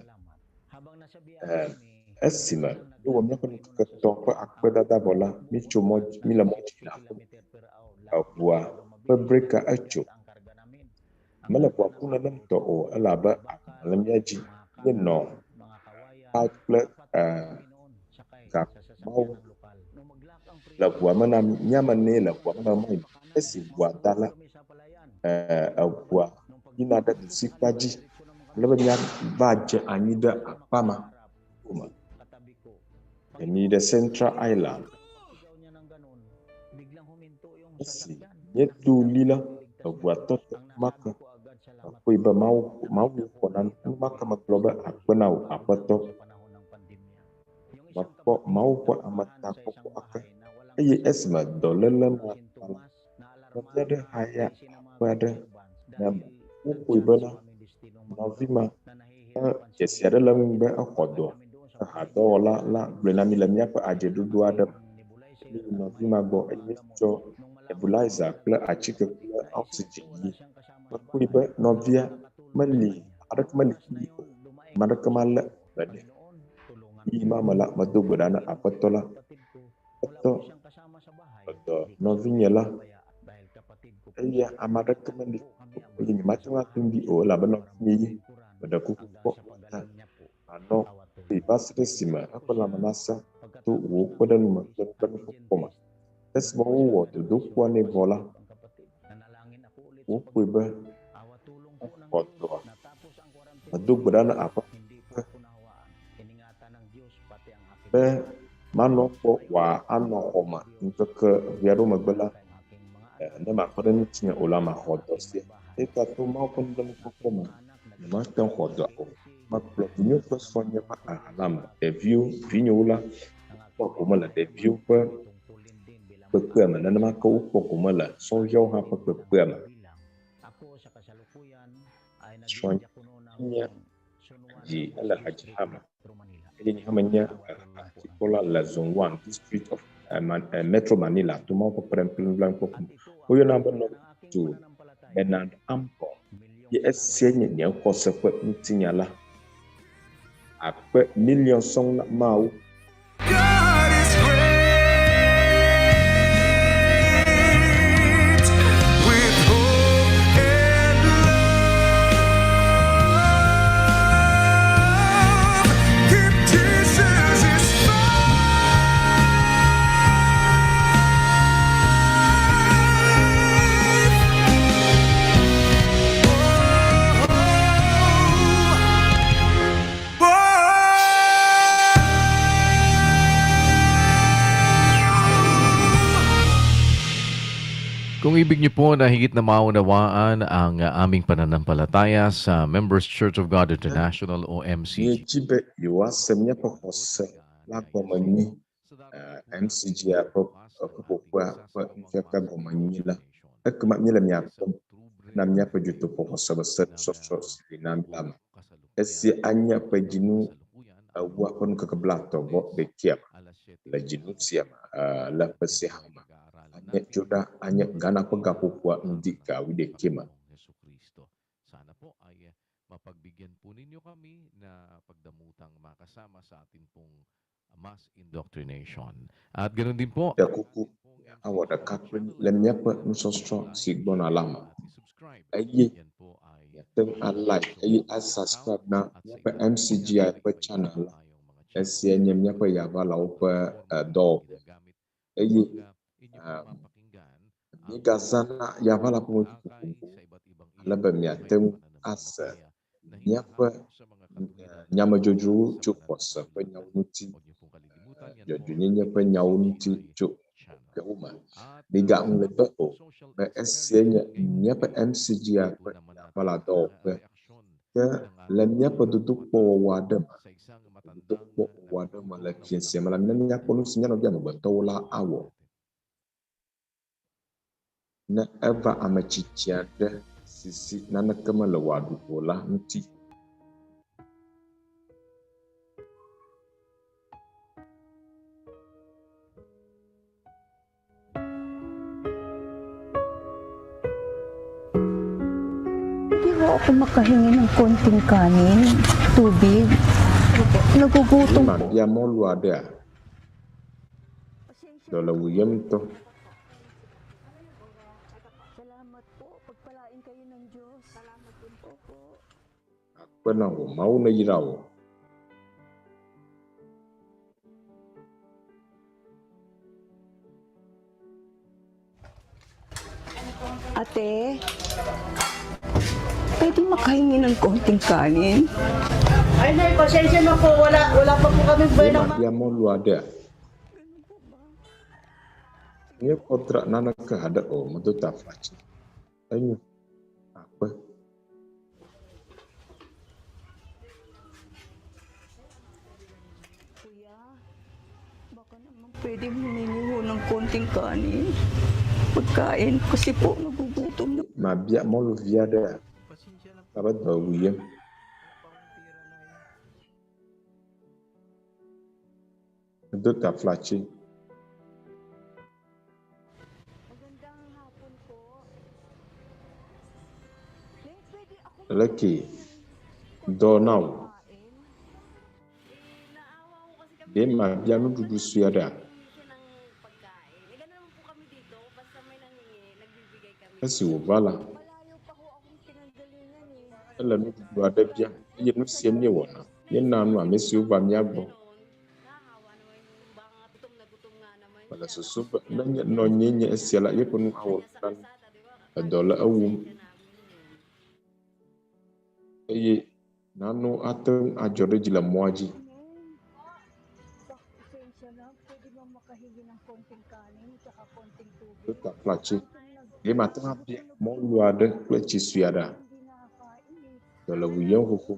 Habang nasa biyahe kami, esima yo wamna kan ka topa akpada da bola mi chumo mila mo chila kilometer per hour, abua pabrika acho ang karga namin. mala kwa kuna lam to o alaba alam yaji no Mga kawayan, outpla noon, sakay ka sa mau sasakyan ng lokal. Nung maglak ang la kwa mana nyaman ne la kwa mana mai esi kwa dala kami sa palayan, abua ina da sipaji laba nya baje anida apama kuma katabi ko. ni da Central Island Sigaw niya ng ganun, biglang huminto yung esi sasakyan. yetu lila abua to maka Ko agad salamat ko iba mau ko nan maka magloba akwenau apato sa panahon ng pandemya. Yung isang mapo mau ko amata ko aka ayi esma dolala ma sintomas na alarma Masyada haya ng mga pada dahil upo ibala aming destinong novima na nahihirapan sa kesiada lam be akodo hado la la blenami lam ya pa aje dudu ada nebulizer novima go echo nebulizer kla achike kla oxygen yi ko iba novia mali ada kemali mada kemala bade ima mala madu godana apatola to to novinya la iya amada kemali ini macam tumbi o la bano ni pada kuku ko ano ibas resima apa la manasa tu wo pada numa dan koma tes mo wo to do ko ne bola wo ko ba foto adu berana apa be mano ko wa ano koma untuk ke biaru magbala ne ma pada ni tinya ulama hodos ya eta tu mau pun dalam koma ma tan hodo ko ma pro vinyo ko sonya pa alama de view vinyo la ko kuma la de view pa pema na ma ko kuma la so yo ha pa pema ako sa kasalukuyan ay sonya naging ji ala haji hama ini hamanya sekolah la zone 1 district of Metro Manila tu mau ko plan ko yo na no tu Bernard Ampo ye esienye ne ko se ko ntinyala akpe million song na mau Kung ibig niyo po na higit na maunawaan ang aming pananampalataya sa Members Church of God International o ye MCG. jibe yo asemnya ko hose la ko mani MCG ko kwa feka go mani la ekma nyela mya ko na mya pa juto ko hose basa so na mlam esi anya pa jinu wa kon ka blato bo de kiam la jinu siam la pasihama anya juda anya gana ko gapo kwa ndika wide kima Jesucristo. Sana po ay mapagbigyan po ninyo kami na pagdamutang makasama sa atin pong mass indoctrination. At ganoon din po, Ya kuku awada kakwen lemnya pa nusostro sigbon alama. Ayi yan po ay ya teng alike ayi as subscribe na ya pa MCGI pa channel. SCN nya pa ya bala pa do. Ayi ni gazana ya bala pa mo alaba mi atem as nya pa nyama joju chukwasa pa nyawuti jojunya pa nyawuti chuk ke uma diga un lebe o ba SCN nya pa MCGI pa bala do pa ke lemnya pa duduk po wadam duduk po wadam la kiense mala nya po nu sinya no bia no betola awo na eva amachichia de sisi na nakama la wadu pola nti Hindi ho ako makahingi ng konting kanin, tubig. Nagugutom ma bia mo luade a do la wuyem to Salamat po. Pagpalain kayo ng Diyos. Salamat din po po. akwana ho mau na yirawo Ate, pwede makahingi ng konting kanin? Ay, nay, pasensya na po. Wala pa po kami ma bia mo luade a ni potra nana ka hada o mo to ta fachi ayu apa Kuya, baka naman pwede humingi ho ng konting kanin. Pagkain, kasi po nagugutom na. ma bia mo lu viade a Pasensya na po. sabat do wuyem do ta flachi Magandang hapon po. Nay, pwede ako laki do now makain? Naawa ko kasi kami de ma bia no dudu suada siya ng pagkain. Eh, ganun naman po kami dito. Basta may nangingi, nagbibigay kami. asi wo vala Malayo pa ho akong pinanggalingan eh. ala no dudu ada bia ye no siem ni wona ye na no amesi uba mi agbo Nakakawa naman yung baka gutom nga naman wala siya. susu na nye no nye esiala ye ponu awon dan Kasada, di ba? adola awum Kaya namin yun. ye nanu ateng ajore jila moaji Pasensya na, pwede bang makahingi ng konting kanin at konting tubig? ta flachi ye mateng abia mo luade plechi suada Hindi nakakain eh. dola wuyen huku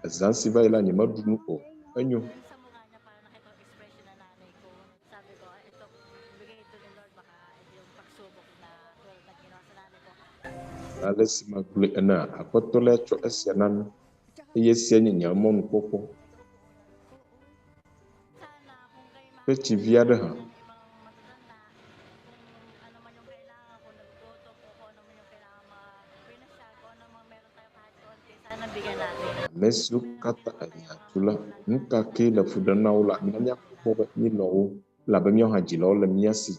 azansi ba ila ni madunu o anyo Sa mukha niya parang nakita ko expression na nanay ko. Sabi ko, ito, bigay ito ni Lord. Baka ito yung pagsubok na tulad na ginawa sa nanay ko. ala si magule na akotola cho esianan ye sienye nyamon popo Sana kung kayo pechi viada ha ibang matatanda, kung ano man yung kailangan, kung nagluto po, kung ano man yung kailangan pinasya, kung ano man meron tayo kahit konti, sana bigyan natin. mesu kata anya tula nka ke la fudana wala minanya ko ba ni lo la ba myo haji lo la miasi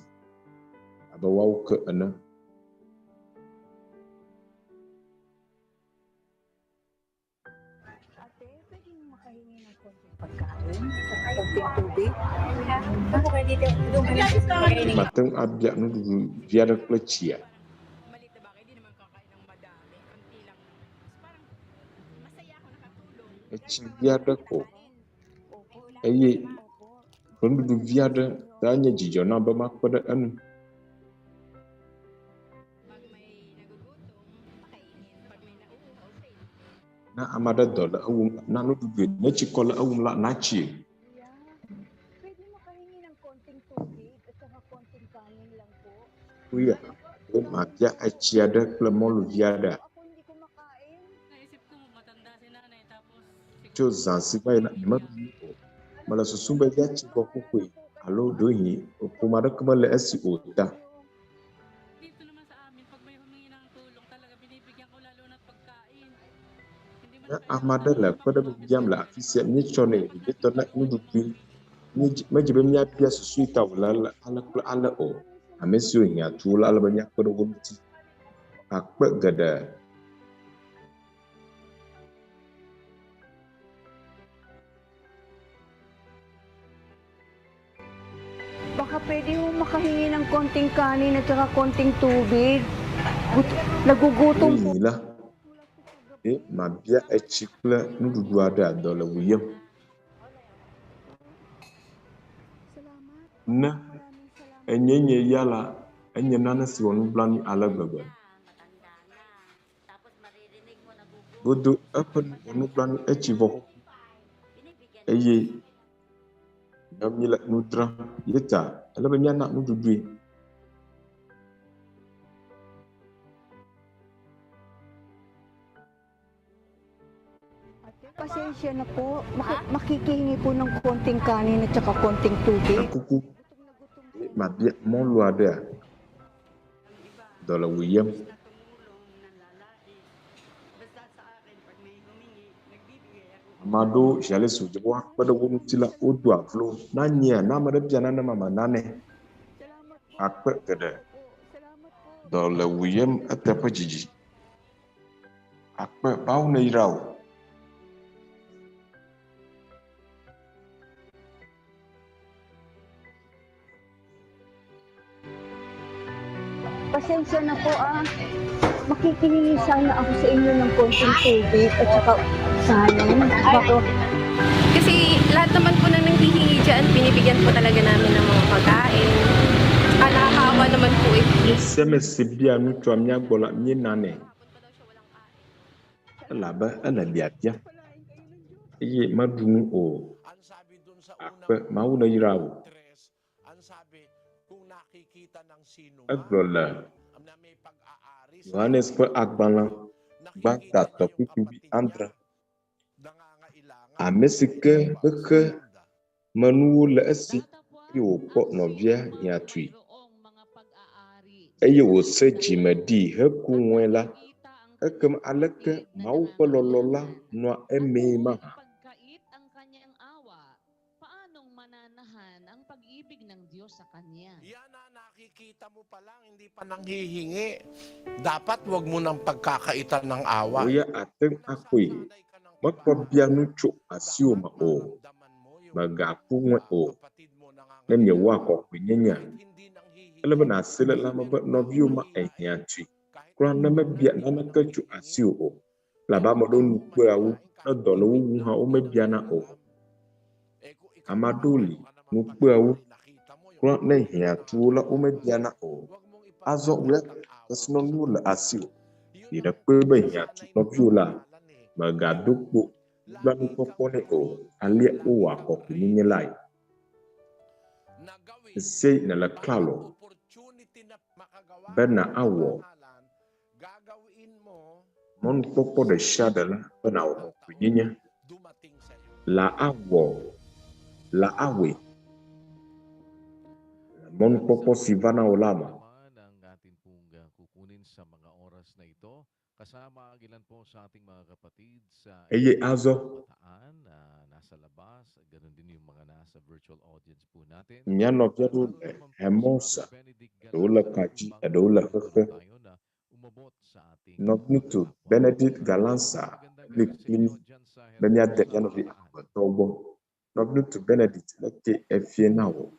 aba wa ke ana Ate, pwede mo makahingi ng konting pagkain at konting tubig? Ako kayo dito, doon ka na mateng abia no du viada plechia Malit na bagay, di naman kakain ng madami. Kunti lang. Parang masaya ako nakatulong. echi viada ko eye kondo du viada tanya jijo na ba makpada anu Pag may nagugutom, pakainin. Pag may nauuhaw, kainin. na amada dola awum na no du na chikola awum la na chi Kuya, pwede makahingi ng konting tubig at saka konting kanin lang po? kuya e mabia achiada klemol viada Ako hindi ko makain. Naisip ko matanda si nanay tapos cho zansi ba ila ma mala susumba ya chi ko ku alo do hi o kumara kamala asi ota dito naman sa amin, pag may humingi ng tulong talaga binibigyan ko lalo na't pagkain. Hindi mo na amada la pada biam la afisia ni chone ni to na nudu ni majibe nya bia susu ta wala ala o amesio nya tula ala banya pada wonti akpe gada Baka pwede mo makahingi ng konting kanin at saka konting tubig. Nagugutom po. ila mabia echikla nudu ada dola wiyam na enyenye yala enye nana si wonu blani ala gbagba bodo apan wonu blani echivo eye namila nudra yeta ala banya nak nududui Pasensya na po. Makikihingi po ng konting kanin at saka konting tubig. kuku mabia mon lu ada dola wiyam amado jale sujwa pada wonu tila odu aflo nanya nama da biana na mama nane akpe gada dola wiyam atapa jiji akpe bau na irau Pasensya na po makikihingi sana ako sa inyo ng konting tubig at saka kanin. Kasi lahat naman po na nanghihingi dyan, binibigyan po talaga namin ng mga pagkain. Nakakaawa naman po eh. seme sibia nutu amia gola mi nane alaba ala biatia iye madunu o akpe mauna irau aglola Yohanes pe agbala banta topipi andra amesike beke manu le esi yo po novia ya tui eye wo se jimadi heku nwela ekem aleke mau pelolola no emema Yan na nakikita mo pa lang, hindi pa nanghihingi. Dapat wag mo nang pagkakaitan ng awa. oya ateng akui makpabia nuchu asiuma o magapu nwe o nemye wako kwenyenya elebe na sele lama be novio ma ehia tui kura na mebia na makachu asio o laba modo nukwe awu na dole wu ha o mebia na o amadoli nukwe awu kura na ehia tu la o mebia na o azo ule kasno nula asio ida kwebe ehia tu novio la magadukbo blanu popone o alie o wako kwenyenya lai sei na la klalo bena awo mon popo de shadala bena o kwenyinya la awo la awe mon popo sivana olama Ang atin pong kukunin sa mga oras na ito. Kasama ang ilan po sa ating mga kapatid sa eye azo Bataan na nasa labas. Ganun din yung mga nasa virtual audience po natin. nyano vyadu hemosa dola kaji dola hehe Tayo na umabot sa ating nognitu Benedict Galansa liklini benya de yano vi tobo nognitu Benedict leke efienawo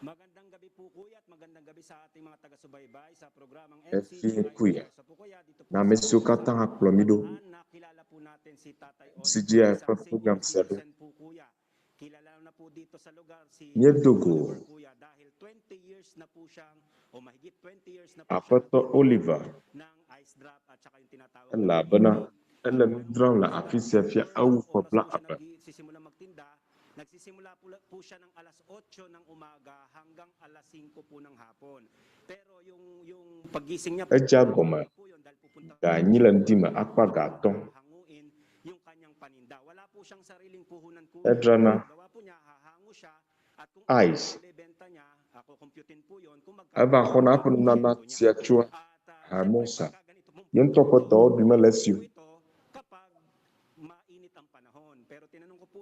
Magandang gabi po kuya at magandang gabi sa ating mga taga-subaybay sa programang efie kuya Sa po kuya dito po na mesu katang aklomido nakilala po natin si Tatay CGI isang program senior sado citizen po kuya. Kilala na po dito sa lugar si Nyedogo kuya dahil 20 years na po siyang o mahigit 20 years na po apato Oliver ng ice drop at saka yung tinatawag la bana ela midran la afisia fia au popla apa nagsisimula magtinda. Nagsisimula po siya ng alas 8 ng umaga hanggang alas 5 po ng hapon. Pero yung paggising niya eja goma po yun dahil pupunta ganyilan dima akpa gatong hanguin yung kanyang paninda. Wala po siyang sariling puhunan po. edrana Gawa po niya, hahango siya at kung ice benta niya, ako computein po yun. Kung aba khona apun nana siachua hamosa yen topo to bima lesio kapag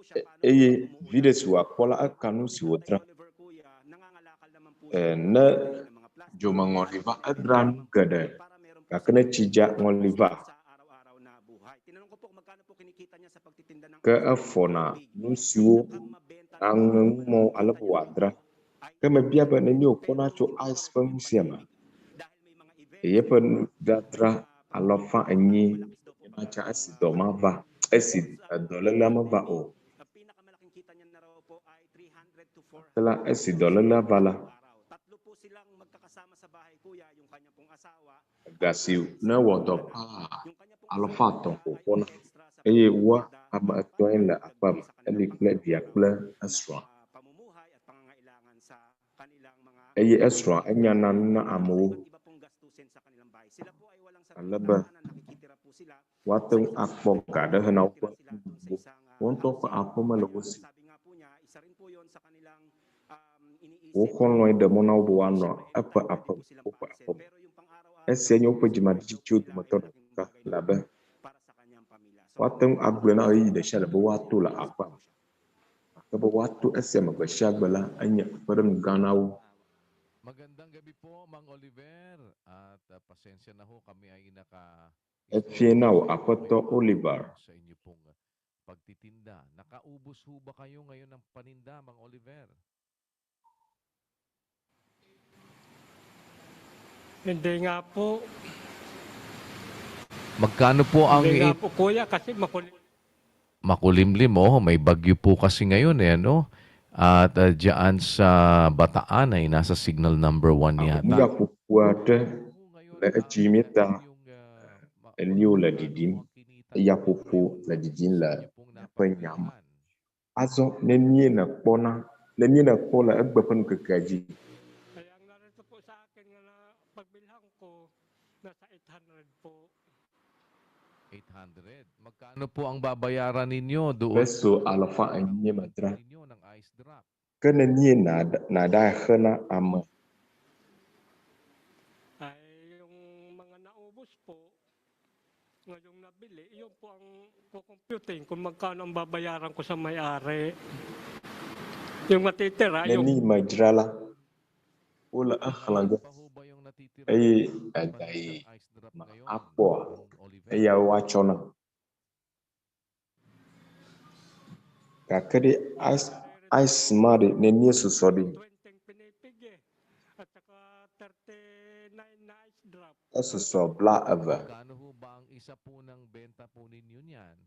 siya paano Eye umuulan. vides wa kola akanu si Tatay wotra. Oliver kuya, nangangalakal naman po siya ng Na mga plastic. joma ngoliva adran gada. Para meron po Kakena silang cija ngoliva. sa araw-araw na buhay. Tinanong ko po magkano po kinikita niya sa pagtitinda ng Ke ice cream afona tubig. nusiwo Pinakamabenta ang mo alabu wadra. Ke mabiaba na niyo kona cho ice pang siama. dahil may mga events, Eye pen datra alofa anyi macha asido mava. Asid dolala mava o. ang pinakamalaking kita niya na raw po ay 300 to 400 Kala asido dolala vala. araw. Tatlo po silang magkakasama sa bahay kuya, yung kanya pong asawa, Gasiu na wodo pa. yung kanya pong Alofato ko kona. extra sa Eye wa ama atuan la apam. Eli kle biakle asra. pamumuhay at pangangailangan sa kanilang mga Eye asra anya na amu. iba pong gastusin sa kanilang bahay. Sila po ay walang Alaba. sagutaanan, nakikitira po sila. Wateng akpo kada hanaw pa. Sila dun sa isang Wonto pa ako malawos. sabi nga po niya, isa rin po 'yon sa kanilang iniisip. Ukon loy de monaw buwano apa upa apa. Pero yung pang-araw-araw Ese nyo pa jima dichu motor ka labe. para sa kanyang pamilya. So, Wateng agbena ayi de shala ba watu la apa. Ka ba watu ese magbashagbala anya parang ganaw. Magandang gabi po, Mang Oliver. At pasensya na ho, kami ay Efienaw apato Oliver. sa inyo pong pagtitinda. Nakaubos ho ba kayo ngayon ng paninda, Mang Oliver? Hindi nga po. Magkano po ang Hindi nga po kuya kasi makulit. makulimlim? Oh, may bagyo po kasi ngayon eh, no? At diyan sa Bataan ay nasa signal number 1 Nga yata. pupuate la ejimita elio la didim. Ya pupu la didin la penyam. Azo nenye na pona. Nenye na pola agbapan kekaji. Kaya ang narito po sa akin nga na pagbilhan ko, nasa 800 po. 800. Magkano po ang babayaran ninyo doon Beso alfa anye madra. ninyo ng ice drop? Kena nye nada khana ama. Ay yung mga naubos po, ngayong nabili, yun po ang kukomputing kung magkano ang babayaran ko sa may-ari. Yung matitira, yung Neni majrala. Ula akhlaga. Pa ho ba yung natitira Ay ng agay ice drop ma ngayon, apo. Mang Oliver? Ay wachona. Kakari ice mari neni susodi. 20 pinipig at saka 39 na ice drop. Eso so bla ava. Magkano ho ba ang isa po ng benta po ninyo niyan?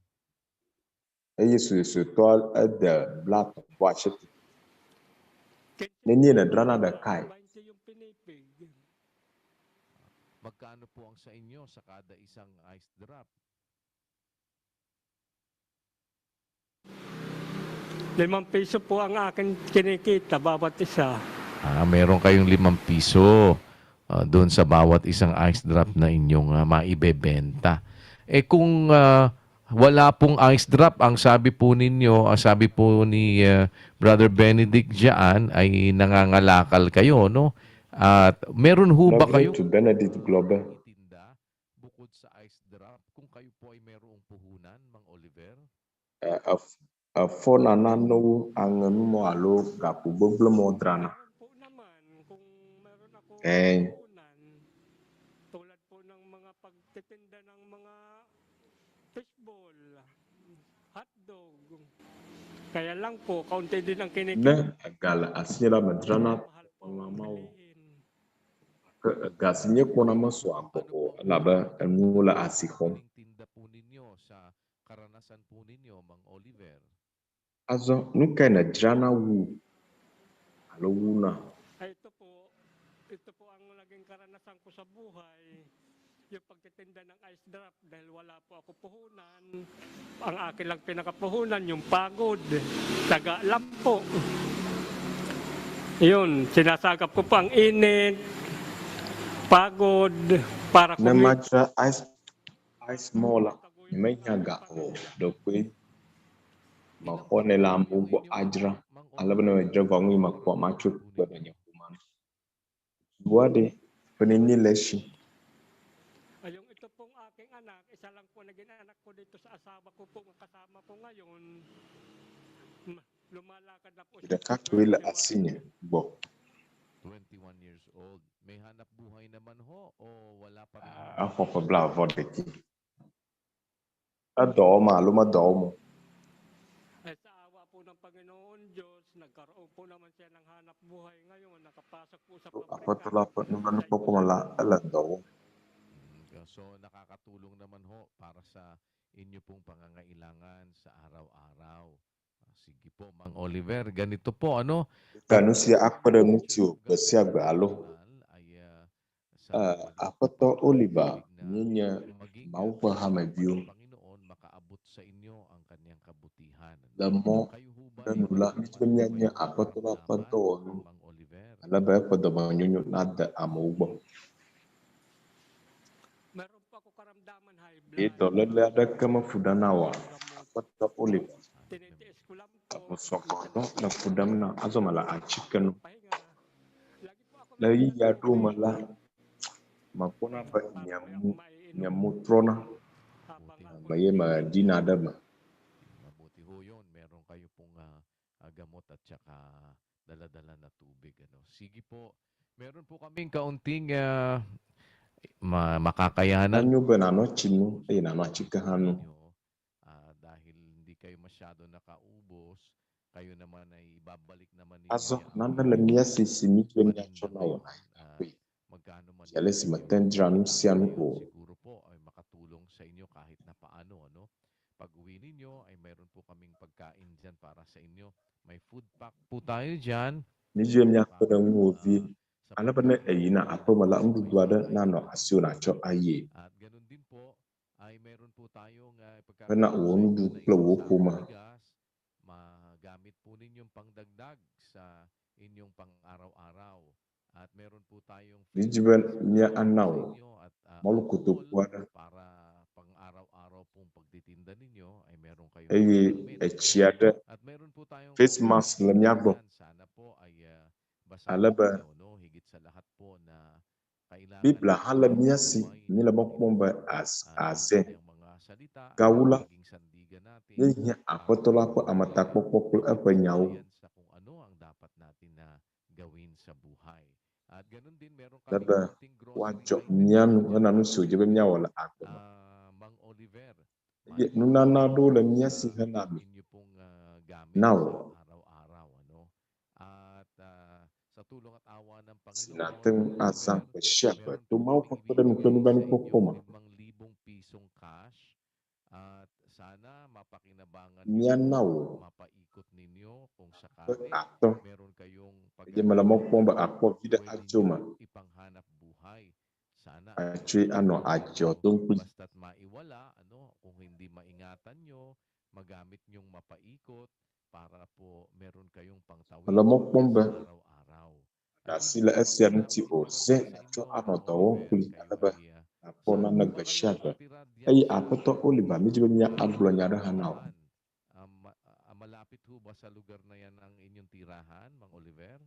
Ay su tol ada bla wachet. Neni na drana da kai. 20 yung pinipig. Magkano po ang sa inyo sa kada isang ice drop? 5 piso po ang akin kinikita bawat isa. Meron kayong 5 piso doon sa bawat isang ice drop na inyong maibebenta. Kung wala pong ice drop, ang sabi po ninyo, sabi po ni Brother Benedict diyan ay nangangalakal kayo, no? At meron ho ba kayo To Benedict Global. itinda bukod sa ice drop kung kayo po ay merong puhunan, Mang Oliver? Fona nano ang mo alo gapu boblo mo drana. Po naman, kung meron ako Eh. puhunan, tulad po ng mga pagtitinda ng mga fishball, hotdog. Kaya lang po, kaunti din ang kinikita. Na agala asira madrana Mahal po ang pangamaw. bilihin. Gasinye ko na maswa ko laba mula asikom. Ang tinda po ninyo sa karanasan po ninyo, Mang Oliver? Azo nuka na drana wu. Alo wuna. Ay, ito po ang naging karanasan ko sa buhay. Yung pagtitinda ng ice drop dahil wala po ako puhunan. Ang akin lang pinakapuhunan, yung pagod. Taga lang po. Yun, sinasagap ko pa ang init, pagod, para Na kumita. matra ice mola. May nyaga o dokwe. Makone lambu bo ajra. Alaba na medra vangu makwa machu bada nyakuman. Buade penini leshi. Ay, yung ito pong aking anak, isa lang po naging anak ko dito sa asawa ko po, kasama ko ngayon. lumalakad na po Kita siya. kakwe la asinya bo. 21 years old. May hanap buhay naman ho o wala pa rin? Ako pa bla vodeki. Adoma, lumadoma. Eh, sa awa po ng Panginoon Diyos, nagkaroon po naman siya ng hanap buhay ngayon. Nakapasok po sa Apa pabrika. tu lapat naman po kumala ala daw. So nakakatulong naman ho para sa inyo pong pangangailangan sa araw-araw. Sige po, Mang Oliver, ganito po ano? Kanu siya akpada nutio besiya alo. Apa to Oliver niya mau paham view. Panginoon makaabot sa inyo ang kanyang kabutihan. Lamo dan nula ni sebenarnya apa tu lapat to Mang Oliver. ala ba pada manyunyo nada amubo. Meron po ako karamdaman high blood. Ito lada kama fudanawa. Apa to Oliver. Tinitiis ko lang po. Musokono na fudam na azomala a chicken. Pahinga. Lagi po ako Lagi yado mala makuna ba nyamutrona. Maye ma dinada ma. Mabuti ho yun. Meron kayo pong gamot at saka dala-dala na tubig. Ano. Sige po. Meron po kaming kaunting makakayanan. Anyo ba nano chinu? Ay nano chikahano. Dahil hindi kayo masyado nakaubos, kayo naman ay babalik naman ninyo. Aso nanda lamia simi kwenye chona wana. Magkano man. Yale si matendran sianu o. Siguro po ay makatulong sa inyo kahit na paano. Ano? Pag uwi ninyo ay mayroon po kaming pagkain dyan para sa inyo. May food pack po tayo dyan. Nijo mnya pada ngovi. Ala bana ayina apa mala mbuduada nano asyo na cho aye. At ganun din po ay mayroon po tayong Kana uong du plowo puma. Magamit po ninyong pangdagdag sa inyong pang-araw-araw. At meron po tayong Nijo mnya anaw. Malu kutup wada. para pang-araw-araw pong pagtitinda ninyo ay meron kayong Ay echiada. at meron po tayong Face mask lamya bo. sana po ay Ala ba no, higit sa lahat po na kailangan Bibla hala miasi nila mokmomba aze. Gaula. Niya apa tola apa amatak pokpokul apa nyaw. sa kung ano ang dapat natin na gawin sa buhay. At ganun din meron Dada wajok nyanu nanu suje be nyawala akoma. Mang Oliver. Ye nunana do la miasi hanami. Inyo pong gamit Now. sa araw-araw. Ano? At sa tulong at awa ng Panginoon, Sinateng asang pesyapa tumaw papada nukunu bani pokpoma. 5,000 pisong cash at sana mapakinabangan Nyanaw. mapaikot ninyo kung sakali Ato. meron kayong Ye malamok pomba akwa vida ajoma. ipanghanap buhay. Sana Achui ano ajo tungkul. basta't maiwala, ano, kung hindi maingatan nyo, magamit nyong mapaikot para po meron kayong pangtawid Malamok pomba. araw-araw. Nasila asyan ti o ze cho ano daw kuli alaba. Apo na nagbasyaba. Ay apa to Oliver mi jibe nya aglo nya da hanaw. Malapit ho ba sa lugar na yan ang inyong tirahan, Mang Oliver?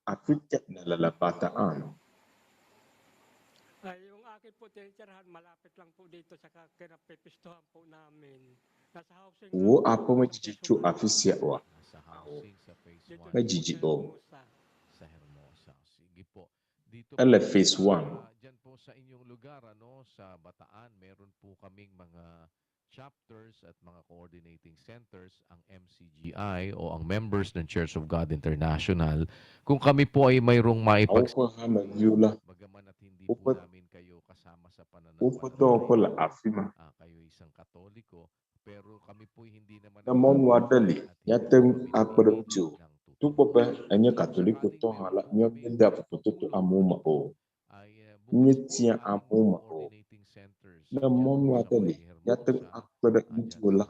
Afrika na lalapataan. Ay, yung akin po tinitirahan, malapit lang po dito sa kinapipistuhan po namin. Nasa housing. Wo apa majijichu afisia wa. Sa housing, sa phase 1. Majiji o. Sa Hermosa. Sige po. Dito Ala po, phase 1. dyan po sa inyong lugar, ano, sa Bataan, meron po kaming mga chapters at mga coordinating centers, ang MCGI o ang members ng Church of God International. Kung kami po ay mayroong Ako ha magyula. bagaman at hindi po namin kayo kasama sa Upo to ko la afima. kayo isang Katoliko, pero kami po hindi naman Namon wadali. Yatem akpadam ju. Tupo ba anya katoliko to hala nyo benda pututu amuma o. Nyetia amuma o. Namon wadali. Yatem akpadam ju la.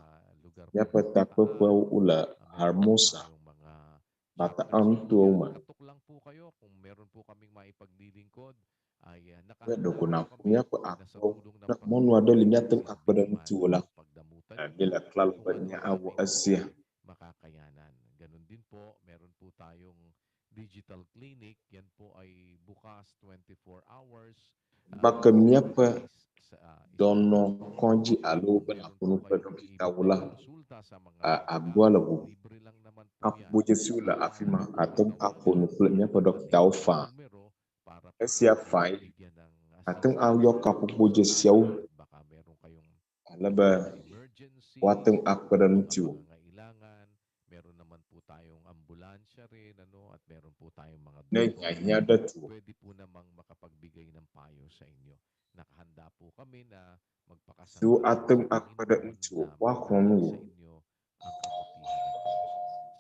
Yapatako kwa ula harmosa. Bataan tuoma. Katok lang po kayo kung meron po kaming maipaglilingkod ay Wedo kuna punya po ako. Namon wadali yatem akpadam ju la. Bila klalo ba niya awo asya. makakayanan. Ganun din po, meron po tayong digital clinic. Yan po ay bukas 24 hours Maka miapa dono konji alo bana kunu pa dokita wala agwa labu akbuje sula afima atung akunu flenya pa dokita ufa esia fai atung ayo kapubuje siau alaba watung akpada nutiu meron naman po tayong ambulansya rin, ano, at meron po tayong mga ne doktor. nyanya datu Pwede po namang makapagbigay ng payo sa inyo. Nakahanda po kami na su magpakasanggalang atung sa akpada Panginoon nutiu na wa maibigay konu sa inyo ang kabutihan ng Diyos.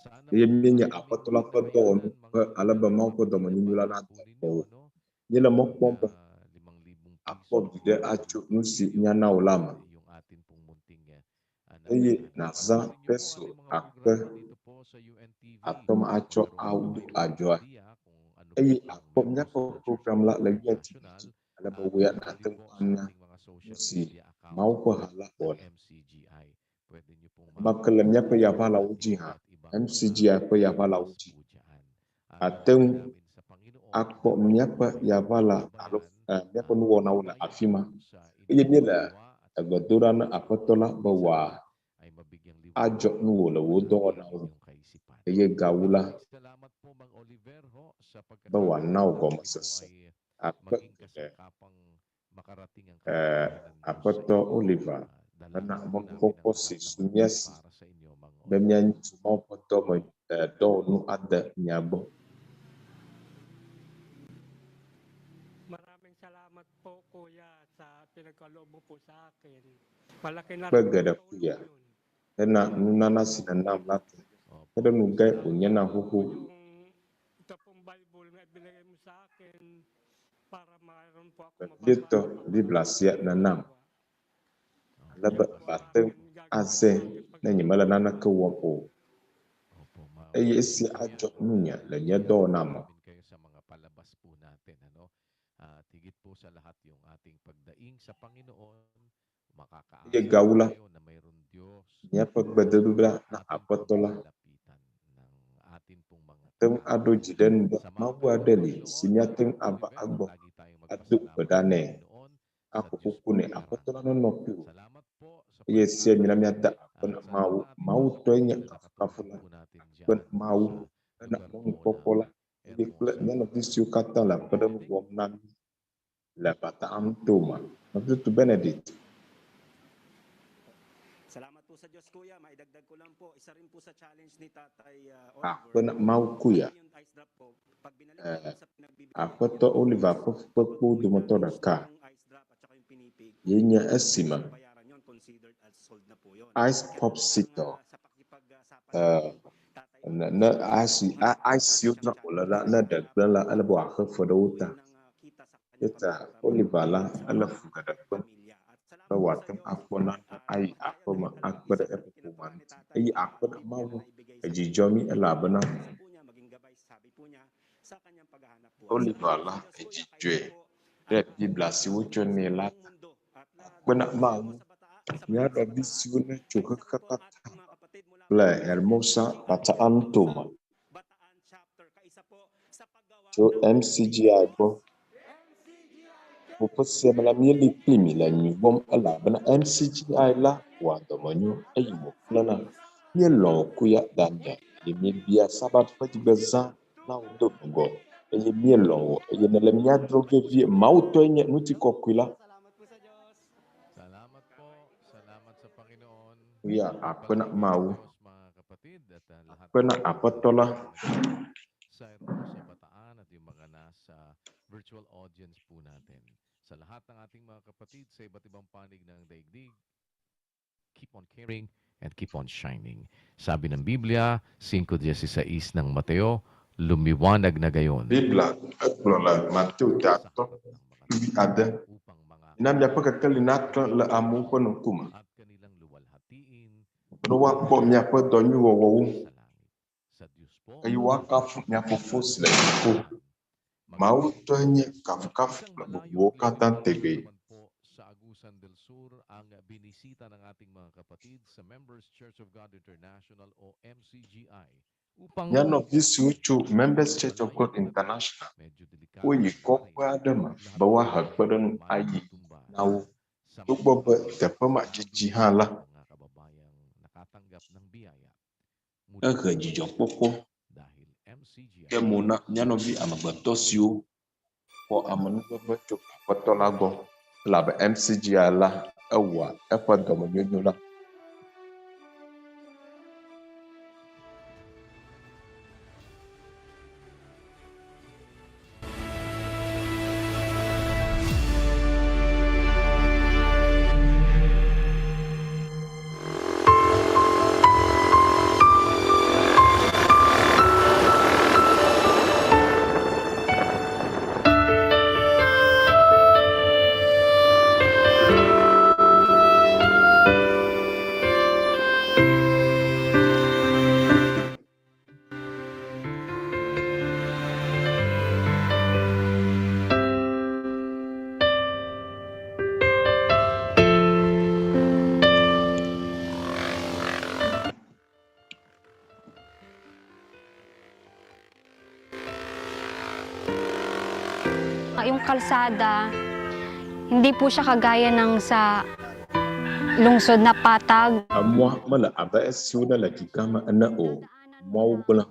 Sana po yeminya ang apatola aming pa don binayaran, mga pa alaba kapatid, mau pa do mapagpapagapan manimula po nata ninyo, ko no? yela Yung mokpomba 5,000 akpo piso bide achu nusi nyana ulama yung atin pong munting eye napunan. naza Panoorin niyo po peso ating mga akpe programa dito po sa UNTV. atoma acho Meron po audu kayong ajoa idea kung ano po eye ang akpomnya members ko ng Church of program la God lagi International. alaba At wuya pwede natung po sa anna ating mga social nusi media accounts mau ko po hala ng on MCGI. Pwede niyo pong makalamnya pa yabala ang uji iba't ha ibang MCGI pa yabala request uji po dyan. ateng Namin sa Panginoon akpomnya pa yabala alo nya pa nuwo na ula afima eye mila agaduran apatola bawa ay mabigyang ajo nuwo la wudo na inyong kaisipan. eye gawula Salamat po Mang Oliver ho sa bawa nau ko pagkakataon masas ay akpe maging kasangkapang makarating ang kabutihan ng Diyos apato Oliver na magpoposi sunyas para sa inyo, Mang bemyan sumo poto mo do nu ada nyabo Maraming salamat po, Kuya, sa pinagkaloob mo po sa akin. Malaki na rin bagada kuya na nunana sinanam lati kada nugay unya na huhu ito pong Bible na ibinigay mo sa akin para mayroon po ako dito biblasia nanam laba bateng aze na nyimala nana kawapo ay isi ajo nunya la nya do nama kayo sa mga palabas po natin, ano? At higit po sa lahat yung ating pagdaing sa Panginoon, makakaasa ye gawula tayo na mayroon Diyos nya pagbadalula na apatola atin pong mga teng ado jiden mawa dali sinya teng aba agbo adu badane aku kukune apatola no nopu ye sia mina miata pun mau tonya kafuna pun mau na mong popola ye kle nya no visu kata la pada wom nan la bata antuma nabi tu benedict Salamat po sa Diyos, Kuya. Maidagdag ko lang po, isa rin po sa challenge ni Tatay aku nak mau kuya yung ice drop po. Pag binalik namin sa pinagbibigay apa to Oliver pepu du motor ka yung ice drop at saka yung pinipig, yenya esima bayaran yun, considered as sold na po yun. ice popsicle Sa pakipag-sapan na ice yudra wala na da la ala bo akha foda uta ita Oliver la ala fuga da pa bawatam akona ai akoma akbada epuman ai akbada mau aji jomi ala bana Oliver la aji jwe red biblasi wucho ne la bana mau ya da bisiuna chuka kata la hermosa pata antuma to MCGI bo Popo siamala mieli plimi la nyubom ala bana MCGI la wando manyu ayimu plana mielo kuya danya ye mibia sabat fati beza na udo go ye mielo ye nele mia droge vie mauto nye nuti kokwila Salamat po. Salamat sa Panginoon. ya apena mau Diyos, mga kapatid, at lahat apena apatola sa Hermosa Bataan at yung mga nasa virtual audience po natin. Sa lahat ng ating mga kapatid sa iba't ibang panig ng daigdig, keep on caring and keep on shining. Sabi ng Biblia, 5:16 ng Mateo, lumiwanag na gayon. Bibla atlola Matthew tato ibi ada inamya paka kalinatra la amu kono kuma At kanilang luwalhatiin Ruwa po mya po donyu wo wo sa Diyos po. aywa kafu mya po fusle ko mau tonye kaf wo katan tebe Sa Agusan del Sur ang binisita ng ating mga kapatid sa Members Church of God International o MCGI upang Nyano visu chu Members Church of God International Uy, kokwa ada ma bawah hak padang ayi nau tubo ba tepa mak jijihan lah. Eke jijok poko ke muna nyanobi ama batosio ko amanu ba chok patolago la ba MCG lah ewa epa gama nyonyo lah. Yung kalsada, hindi po siya kagaya ng sa lungsod na patag. Amwa mala aba esuna lagi kama ana o mau bala.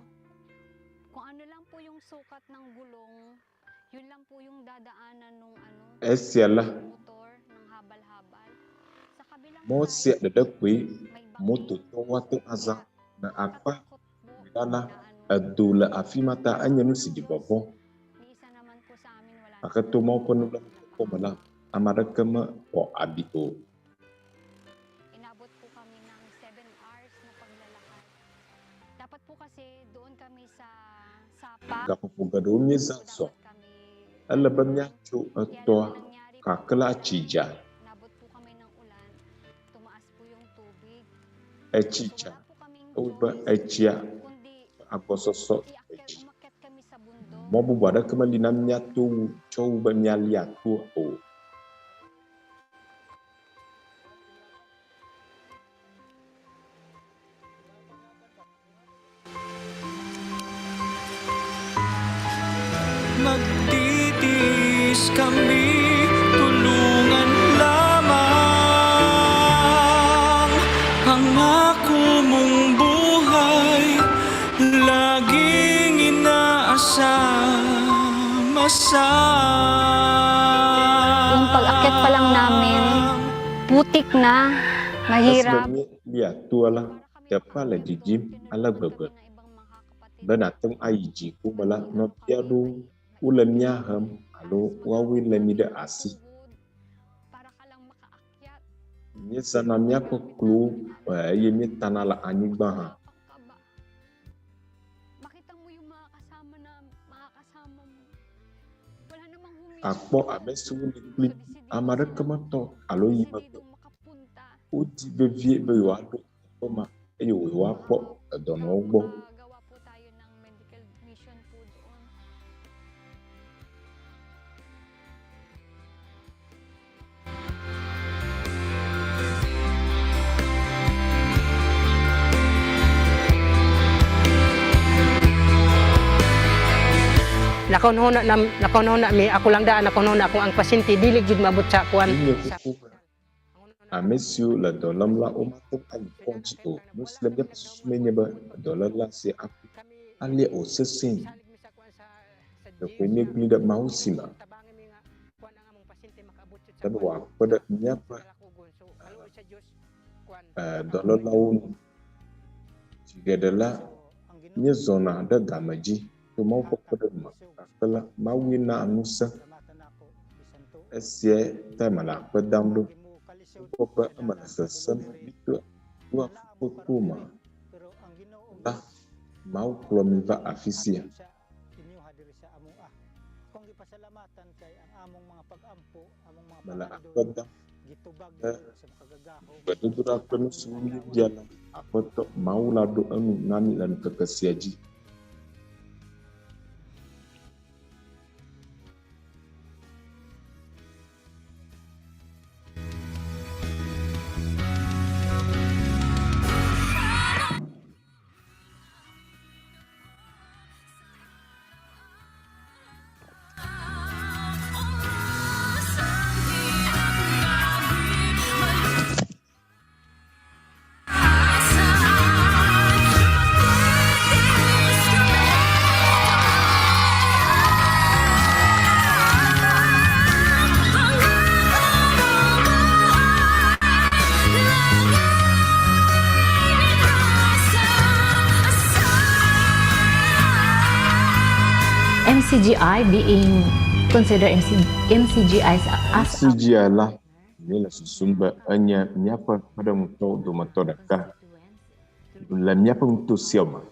Kung ano lang po yung sukat ng gulong, yun lang po yung dadaanan nung Esiala motor ng habal-habal. Sa kabilang mo siya dadakwi moto to watu aza na apa dana adula afimata anyanu si dibobo. Akatumo po nung ko mala amara kama o abito. Inabot po kami ng 7 hours na paglalakad. Dapat po kasi doon kami sa Sapa. Kapupugadon niya sa so. Alaban niya cho ato kakala achija. Inabot po kami ng ulan. Tumaas po yung tubig. Achija. Uba achia. Ako sosok. Mo bubada kemalinan niya tu coba nyaliat tu o. Magtitiis kami, tulungan lamang. Ang ako mong buhay, laging inaasam-asam. Yung pag-akyat pa lang namin, putik na, mahirap. Lihat tu ala tiapa la jijim ala bebe. Banatung aiji ku mala no tiadu ulan nyaham alo wawin lemida asi. Ni sanamnya ko klu yemi tanala ani baha. Makita mo yung mga kasama mo. Wala namang humingi. Akpo ame suun klip amara kamato alo yima. Uji bevie be wado poma ayo wapo dono gbo. Gawa po tayo ng medical mission po doon. Nakunhuna mi ako lang daan nakunhuna kung ang pasyente dili jud mabot sa kuan. Amesiu la dolam la umatuk an ponji o muslim ya susmenya ba dolar la si api ali o sesin da kwenye glida mausima tabwa pada nyapa dolar laun jika adalah nya zona da gamaji to mau pada kala mawina anusa esye tamala padamlu Papa amanasasam itu dua putuma lah mau kulamiva afisia mala akada badudura kanu sumi jalan apa to mau ladu anu nami lan kekasiaji MCGI being considered MCGI as CGI lah ni la susumba anya nyapa pada muto do mato daka la nyapa muto sioma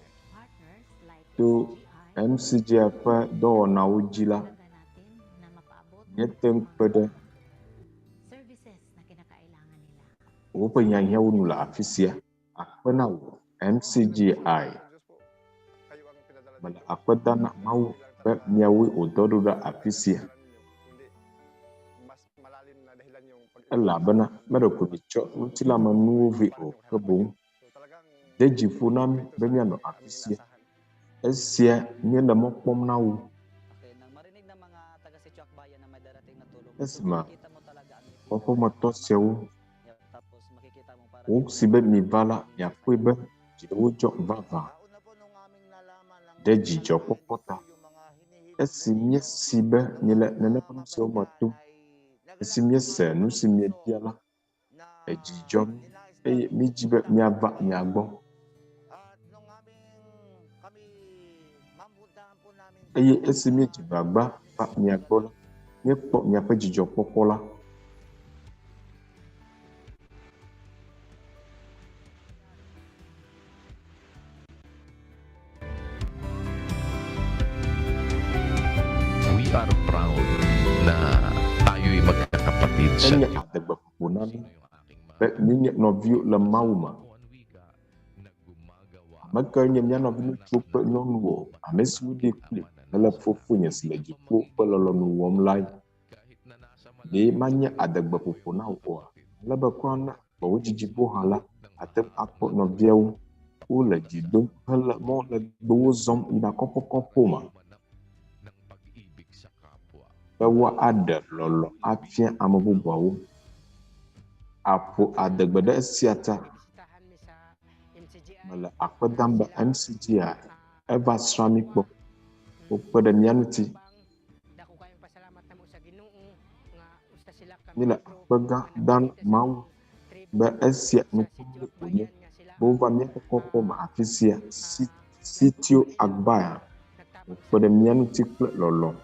tu MCGI pa do na ujila nyeteng pada upa yang nula afisia apa na MCGI mala apa dana mau ba nyawi udodo da afisia Allah bana mero ko bicho utila manuvi o kabung deji funami bemiano afisia esia ni la mokpom nawu esma opo mato sewu sibe ni vala ya kuibe jiwujo vava deji joko kota esimye sibe ni la nene kono sewu matu esimye se nu simye diala ejijom mi jibe mi ava mi agbo esimye jibagba pa mi agbo la mi po mi apa jijo popola We are proud na tayo'y magkakapatid sa enya ate bapunan be ninya novio la mauma magkanya nya novio chupa nonwo amesu de kli la fofunya sileji ko palolonu womlai de manya ade bapupuna ko la ba kwana ba wujiji bo hala atem apo novio ula jidum hala mo la bo zom ina kopo ma bawa ada lolo afia amabubawo apo adagbada siata mala akwadamba MCGI eva sramikpo opada nyanuti nila baga dan mau ba esia nukumbu kunye bova miaka kopo ma afisia sitio agbaya opada nyanuti lolo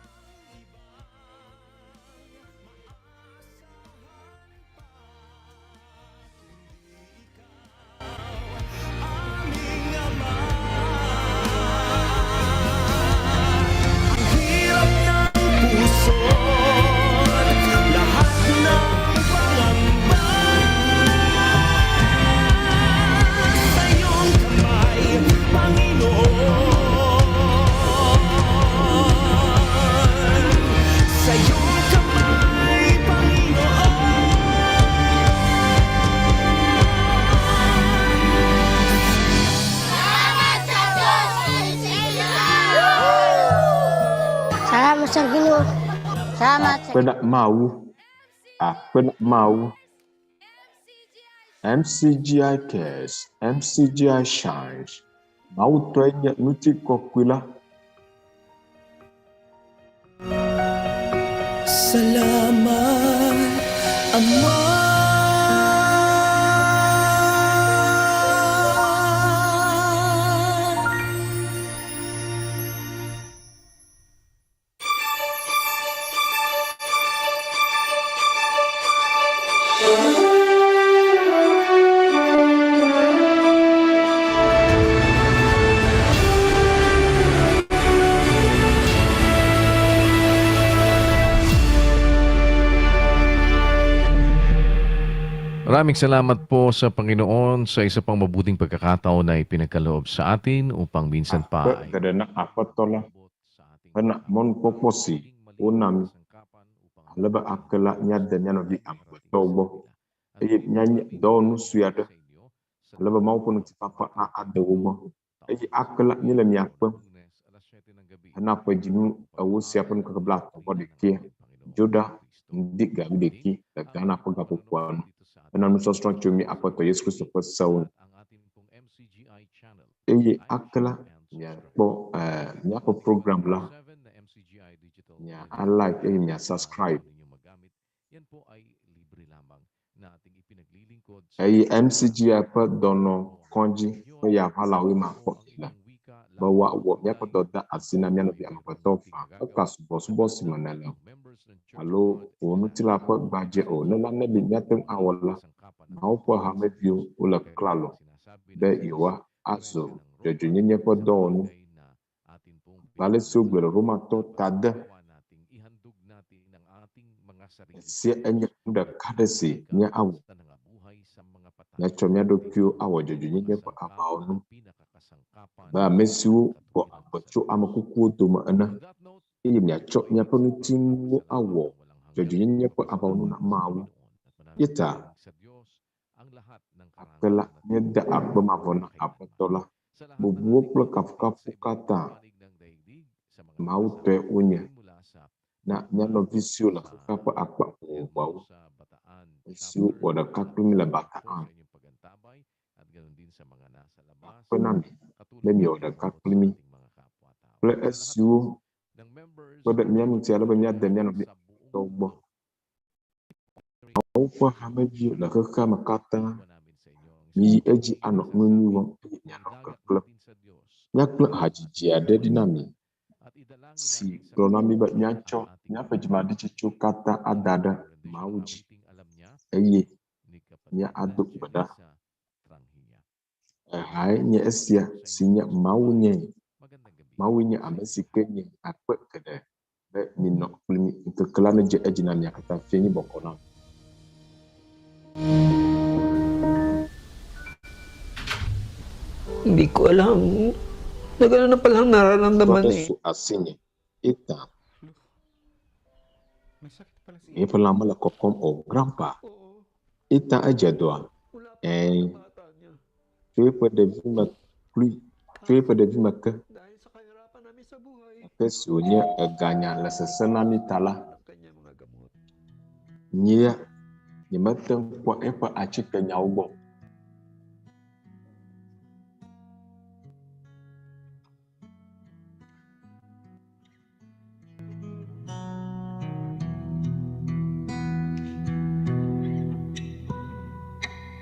Salamat sa Ginoo. Salamat sa Aku nak mau MCGI cares, MCGI shines. Mau tuanya nuti kokwila. Salamat, Ama. Maraming salamat po sa Panginoon sa isa pang mabuting pagkakataon na ipinagkaloob sa atin upang minsan pa ay Kadana apa tola. Anak mon poposi unam. Leba akela nyada nyano di ambo tobo. Ayit nyanyi donu suyada. Leba mau pun papa na ada ubo. Ayit akela nila miakpa. Anapa jinu awu siapun ke belakang pada kia. Joda ndik gabi deki. Dagana apa gapu puan. Nanu sosron cumi apa to Yesus Kristus pasau. Iyi akala ya po program lah. Ya like ya subscribe. Iyi MCGI apa dono konji ya halawi ma po ila. bawa woknya petoda asinamnya nabi amapatofa akas bos manala alo onu tilapa baje o nala nabi nyateng awala mau pahame view ula klalo be iwa aso jojonya nyepo don bale sugbere rumato tada si enya da kadesi nya awu nya chomya dokyo awo jojonya nyepo abaonu ba mesiu ko abacho amakuku to maana iya nya chok nya penutingu awo jojonya nyepo abaonu na mawu ita akela nyeda abba mavona apatola bubuo plek kafu kata mau te unya na nya no visio la kapa akpa o bau visio oda kakumi la bataan penami lemi oda kakumi ple esio pada nya mutiala banya dan nya no bi tobo au pa hameji la kaka makata mi eji ano ngunyu wong nya no klub nya klub haji jiade dinami si pronami ba nyacho nya pejimadi cicu kata adada mauji eye nya aduk bada hai nya esia sinya maunya amesikenye akwe kede be minno kulmi kekelana je ejina nya kata fini bokona Hindi ko alam. Nagano na palang nararamdaman eh. Su asinya ita e pala mala kokom o grandpa ita aja doa fepa de vima plui fepa de vima ke sunya ganya la sesena mitala nyia nyemateng kwa epa achika nyaubo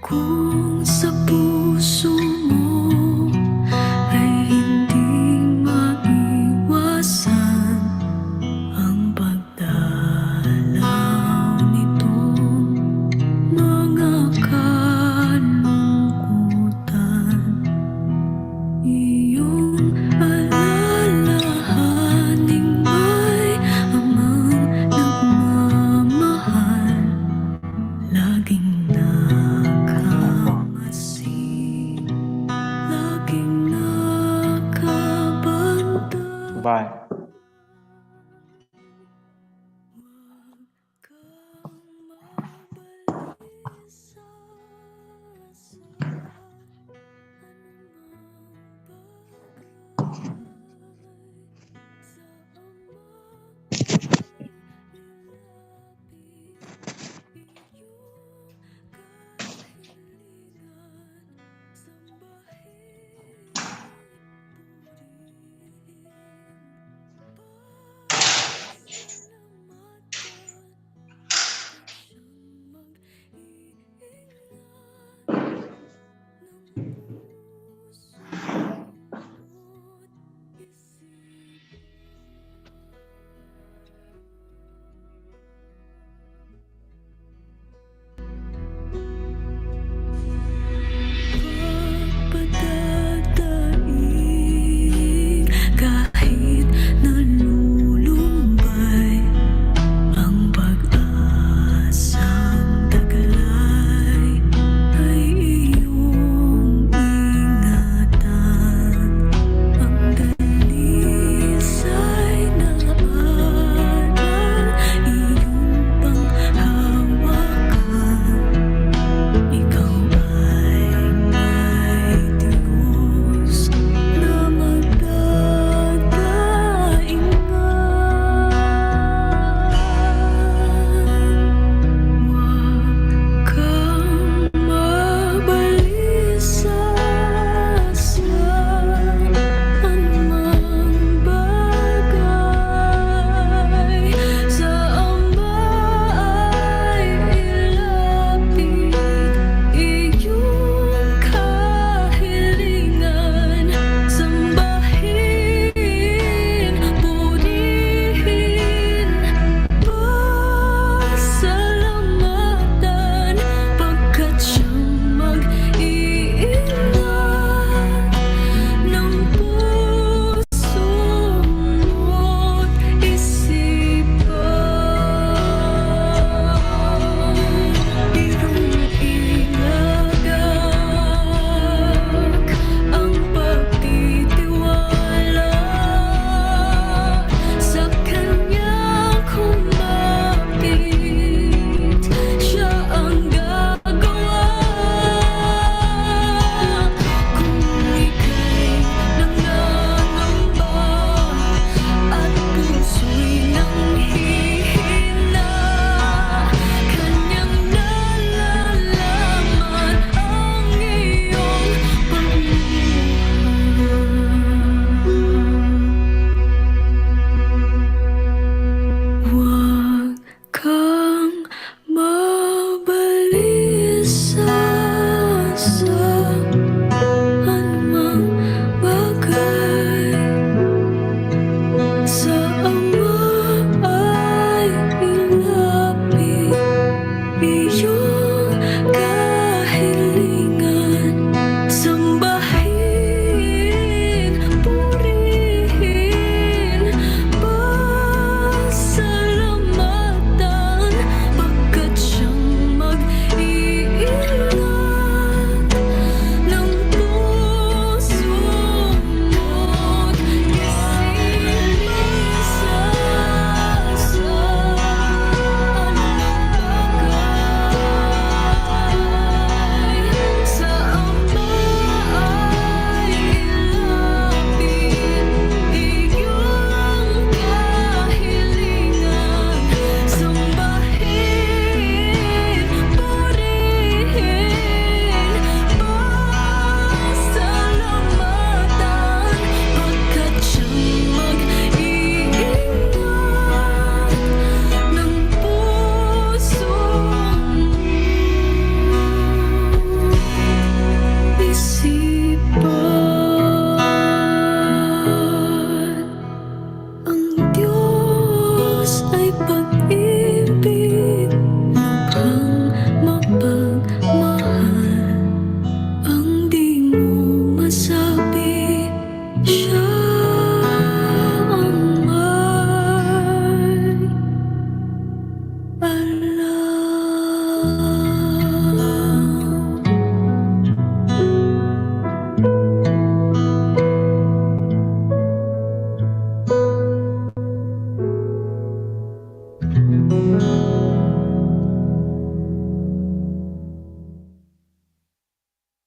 Kung sa puso mo ay hindi maiwasan ang pagdalaw nitong mga kalungkutan, iyong alalahaning may amang nagmamahal, laging bye.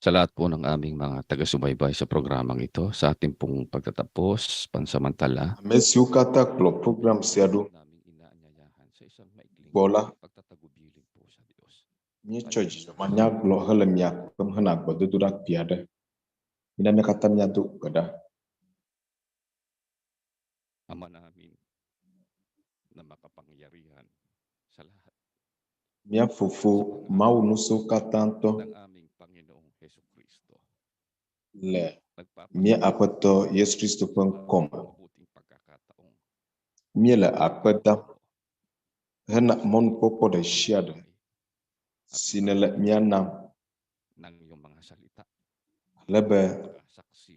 sa lahat po ng aming mga taga-subaybay sa programang ito, sa ating pong pagtatapos, pansamantala, Mesiu kata klo program siadu bola mi choji manya klo hala mia kum hana ko dudurak piada mina mi kata mia tu kada Ama namin na makapangyarihan sa lahat mia fufu mau nusu katanto ng aming Panginoong Hesukristo. le mia apato Yesus Kristo pengkom Mabuting pagkakataong mia la apata hana mon popo de shiada sinela mia nam ng iyong mga salita, lebe saksi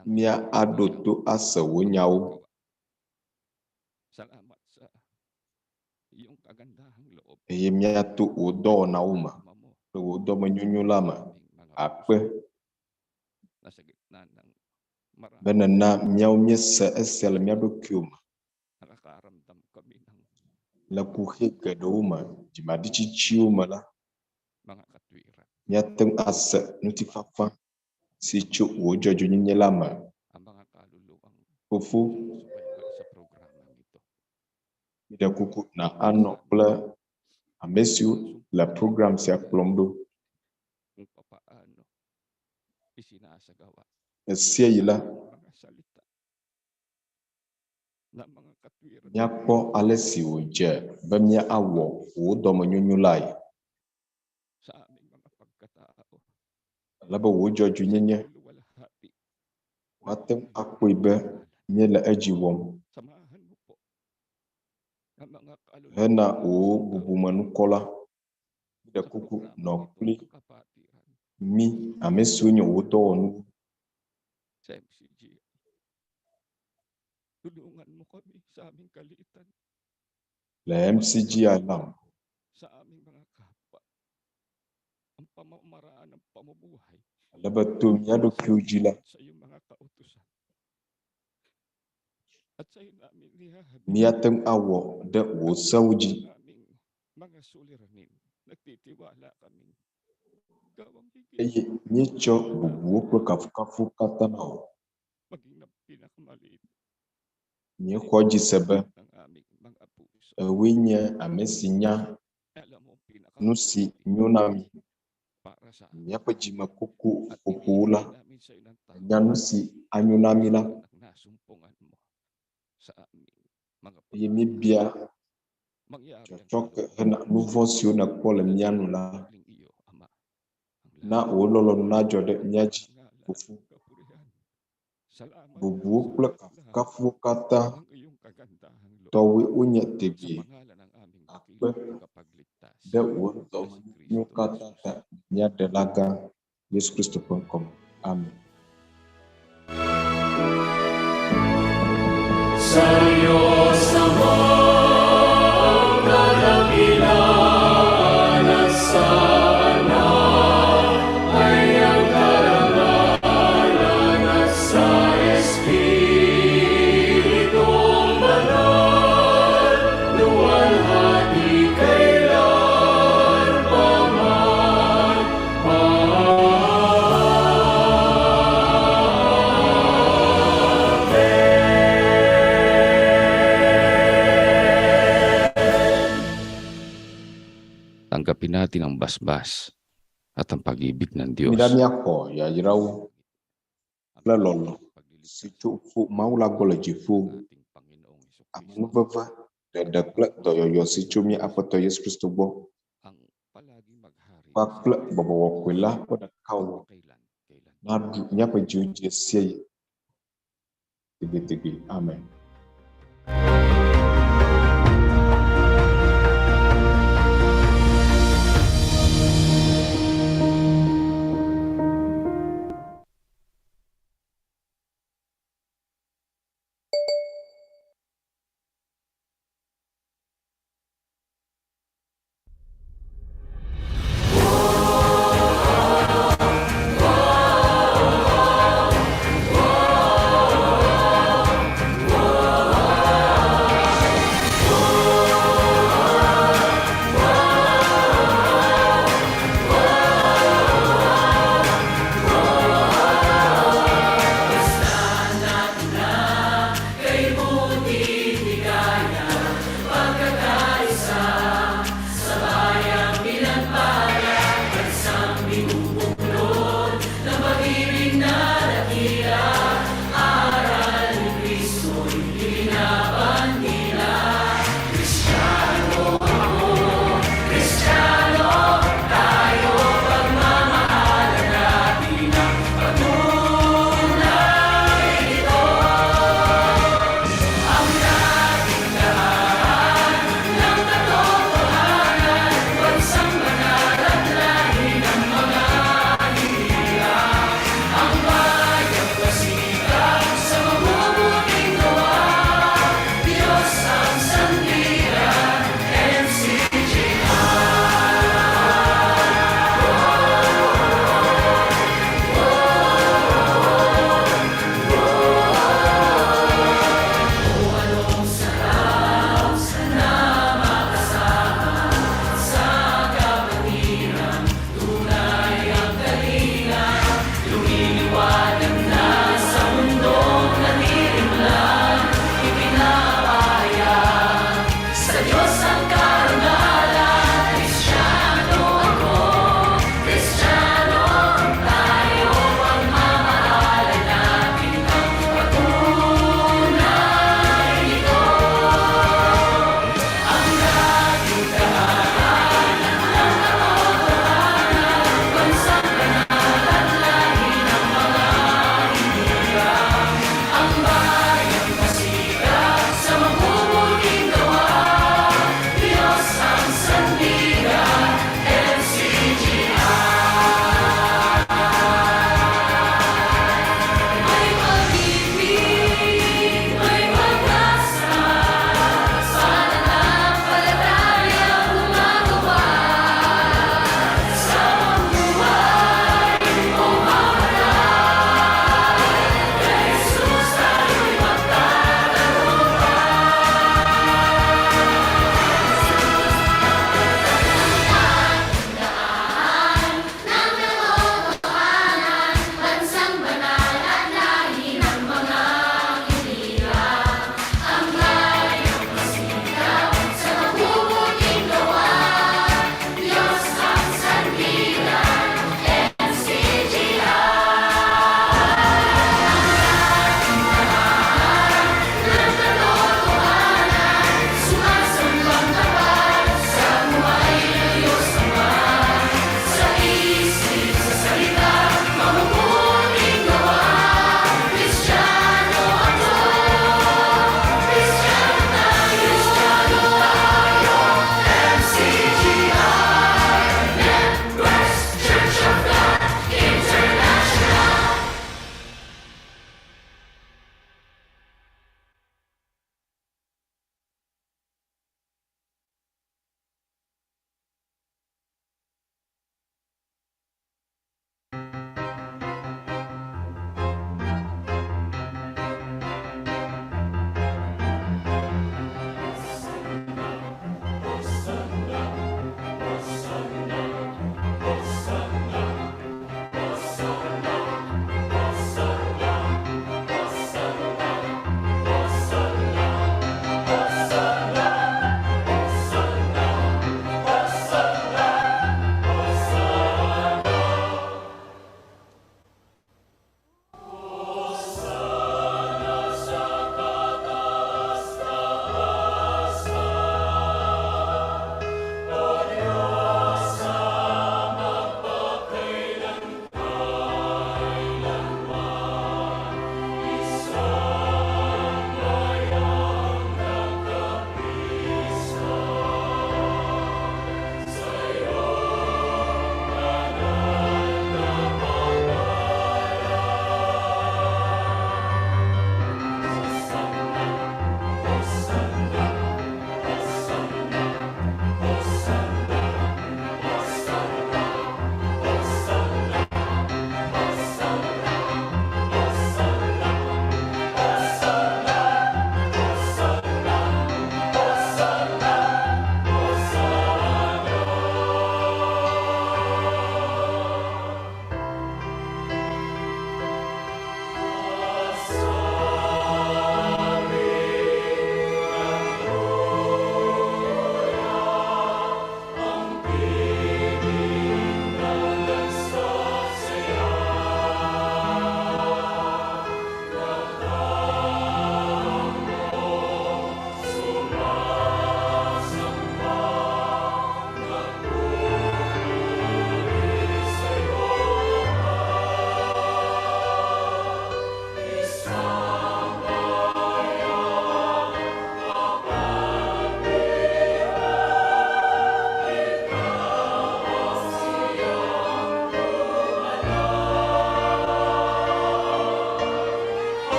ng mia adotu asa wunyau salamat sa iyong kagandahang loob. e mia tu udo nauma udo menyunyulama apa Nasa gitna ng marami benana miau mia sa esel mia do kiuma nakakaramdam kami ng la kuhe kadoma jimadi chichiuma la mga katwiran. mia teng asa nutifafa si chu wojo nyelama Ang mga kaluluwang fufu subaybay sa programang ito. ida kuku na ano pla amesiu la program sia plomdo Kung papaano isinasagawa sia ila mga salita na mga katwiran mia po alesi woje ba mia awo wodo menyunyulai sa aming mga pagkatao. laba wojo nyenye Luwalhati, mateng akuibe nyela ajiwom samahan mo po ang mga kaluluwa hena o bubumanu kola ida kuku no kuli kapatiran mi amesiu nyo wodo onu sa MCG. Tulungan mo kami sa aming kaliitan, la MCG alam sa aming mga kapwa. Ang pamamaraan ng pamumuhay laba tu mia do kiujila sa iyong mga kautusan. At sa iyo namin nihahabis mia teng awo de wo sauji ang aming mga suliranin. Nagtitiwala kami. Gawang higit eye nyecho bubu ko kafu katanao maging na pinakamaliit nye khoji sebe ng aming mga puso. winya amesinya Alam mo, nusi nyunami para sa mia pajima kuku at popula namin sa iyo ng tao nyanusi anyunami la ng nasumpungan mo sa aming mga eye mi bia mangyari ang chok hena nuvo sio na kola mianu la pagling iyo, Ama. na ololo na jode nyaji fufu Kapurihan. Salamat bubu sa kula lahat kafu kata ng iyong kagandahang loob towi unya sa tebi pangalan ng aming akbe dakilang tagapagligtas. de wodo nyu kata ta nya delaga Yesus Kristo pengkom amin Sa Diyos Ama ang kadakilaan at sa Anak ay ang karangalan at sa Espiritong Banal, luwalhati kailan paman. Tanggapin natin ang basbas at ang pag-ibig ng Diyos. midani ako ya jirau la lolo si chu fu maula gola jifu Ating Panginoong Hesukristo, amanu bava de kla to yo si chu mi apa to Yesus Kristo bo ang palaging maghari pa kla babo kwela pada kau kailan. na nya pa juje sei tigi amen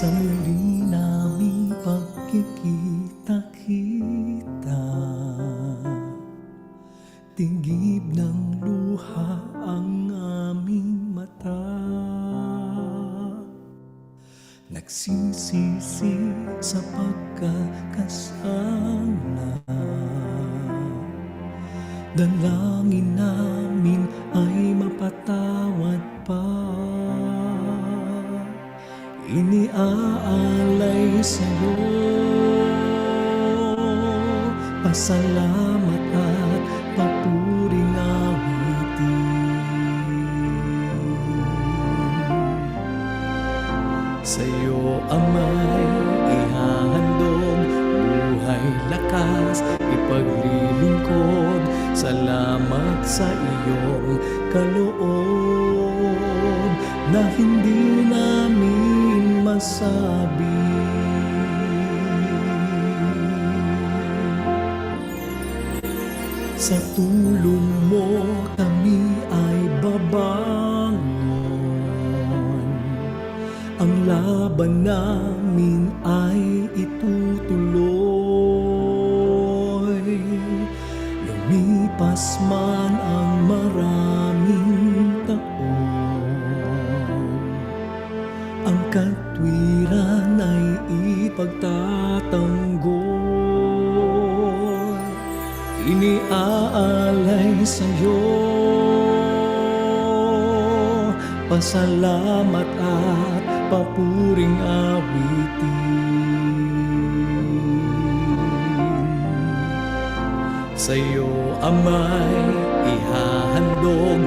sa muli naming pagkikita-kita. Tingib ng luha ang aming mata. Nagsisisi sa pagkakasala. Dalangin namin ay mapatawad pa. Iniaalay sa'yo pasalamat at papuring awitin. Sa'yo amay ihahandog, buhay lakas ipaglilingkod. Salamat sa iyong kaloob na hindi namin masabi. Sa tulong mo kami ay babangon. Ang laban namin ay itutuloy. Lumipas man ang maraming taon, ang katwiran ay ipagtatanggol. Iniaalay sa'yo pasalamat at papuring awitin. Sa'yo amay ihahandog,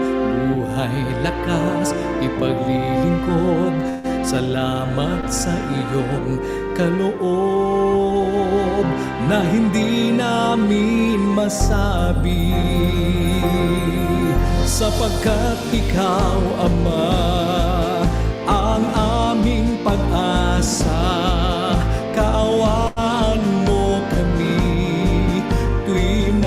buhay lakas ipaglilingkod. Salamat sa iyong kaloob na hindi namin masabi. Sapagkat ikaw, Ama, ang aming pag-asa. Kaawaan mo kami tuwing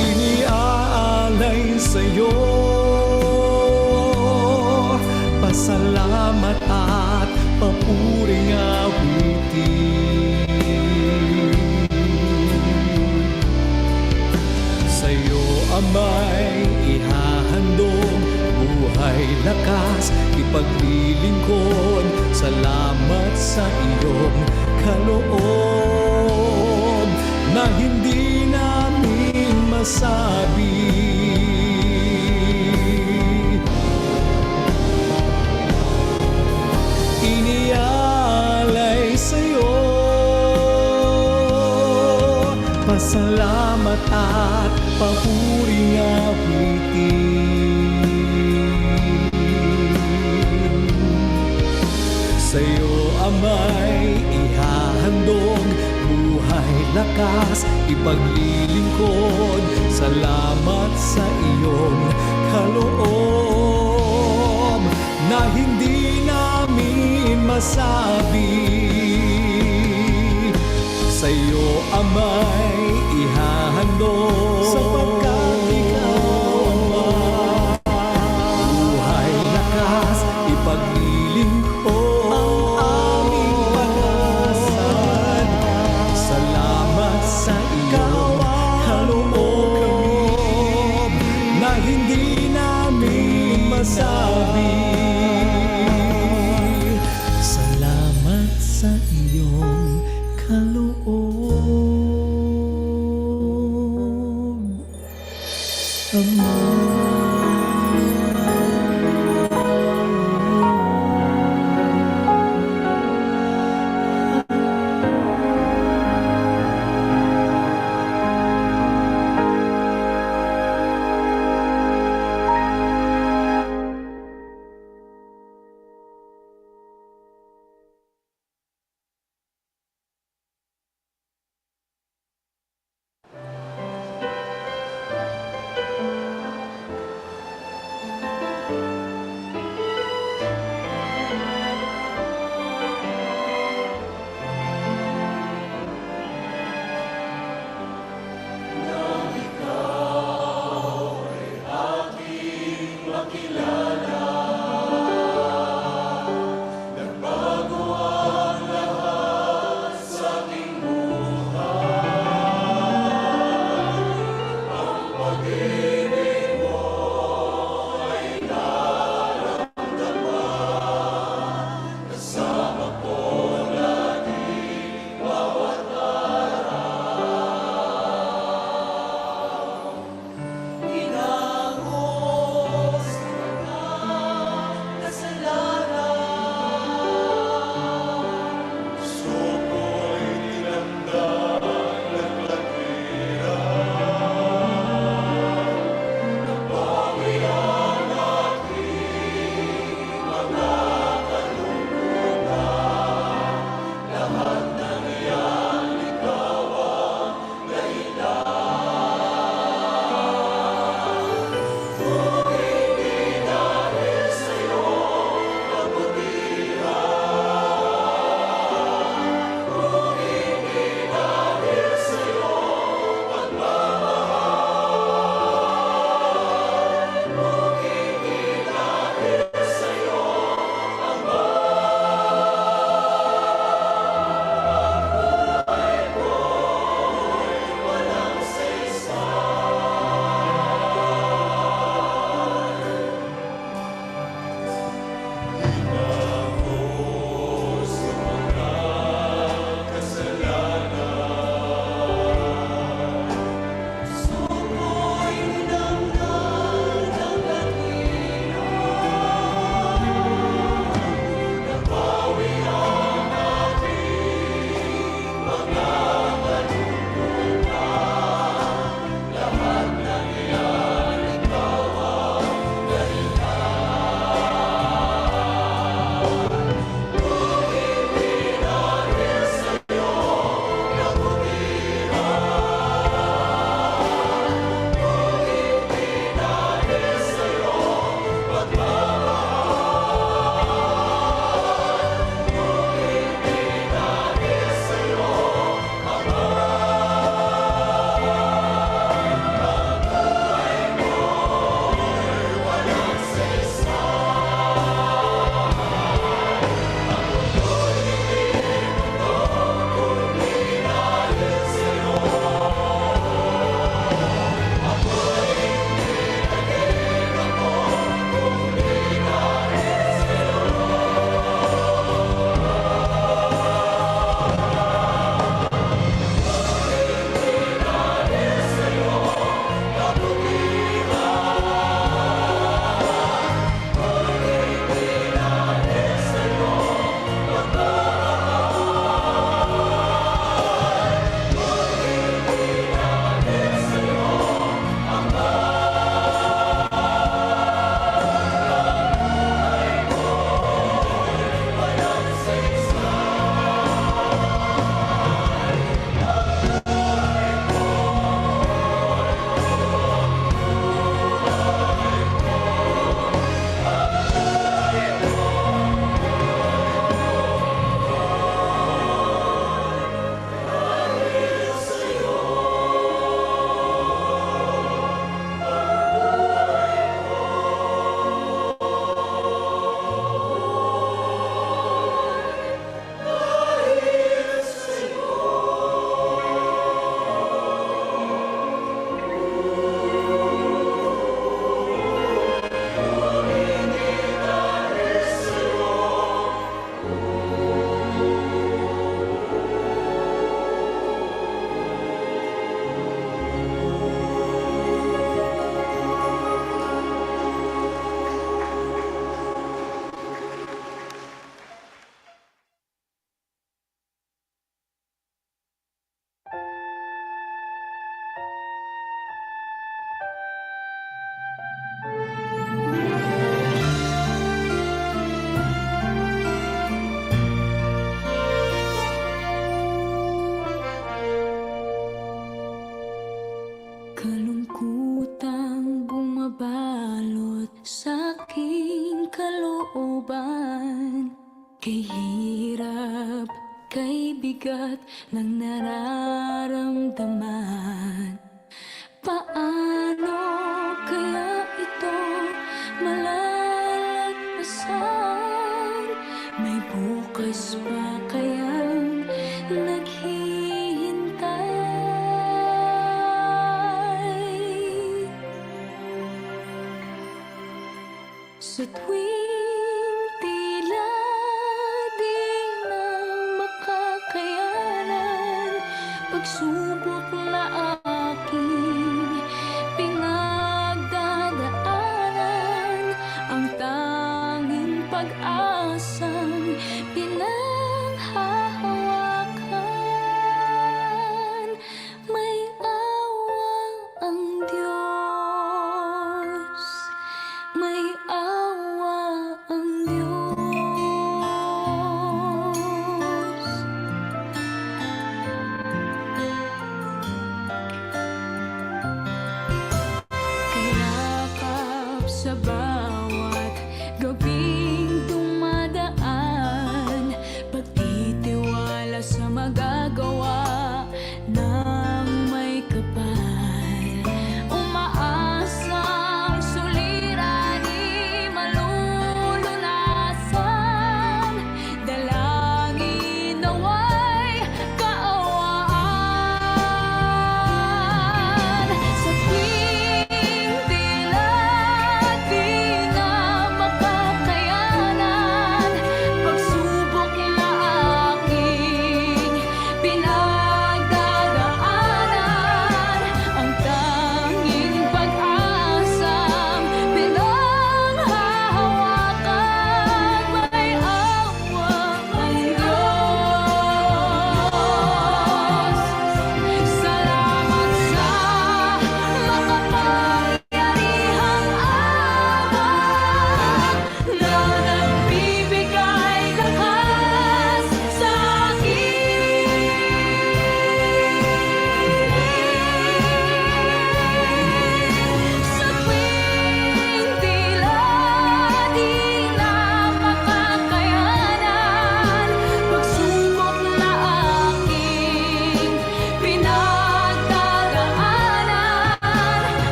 iniaalay sa'yo pasalamat at papuring awitin. Sa'yo amay ihahandog, buhay lakas ipaglilingkod. Salamat sa iyong kaloob na hindi namin masabi. Iniaalay sa'yo pasalamat at papuring awitin. Sa'yo amay ihahandog, buhay lakas ipaglilingkod. Salamat sa iyong kaloob na hindi namin masabi. Sa'yo amay ihahandog, sapagkat ikaw buhay lakas ipaglilingkod. Ang aming pag-asa. Salamat sa iyong kaloob na hindi namin masabi. Salamat sa iyong kaloob, Ama. Kay hirap, kay bigat ng nararamdaman. Paano kaya ito malalagpasan? May bukas pa kayang naghihintay? Sa tuwing tila di na makakayanan, pagsubok na aking pinagdadaanan, ang tanging pag-asang pinanghahawakan. May awa ang Diyos, may awa ang Diyos. Kayakap sa bawat gabing dumadaan,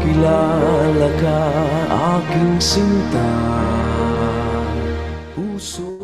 Makilala ka, aking sinta. Puso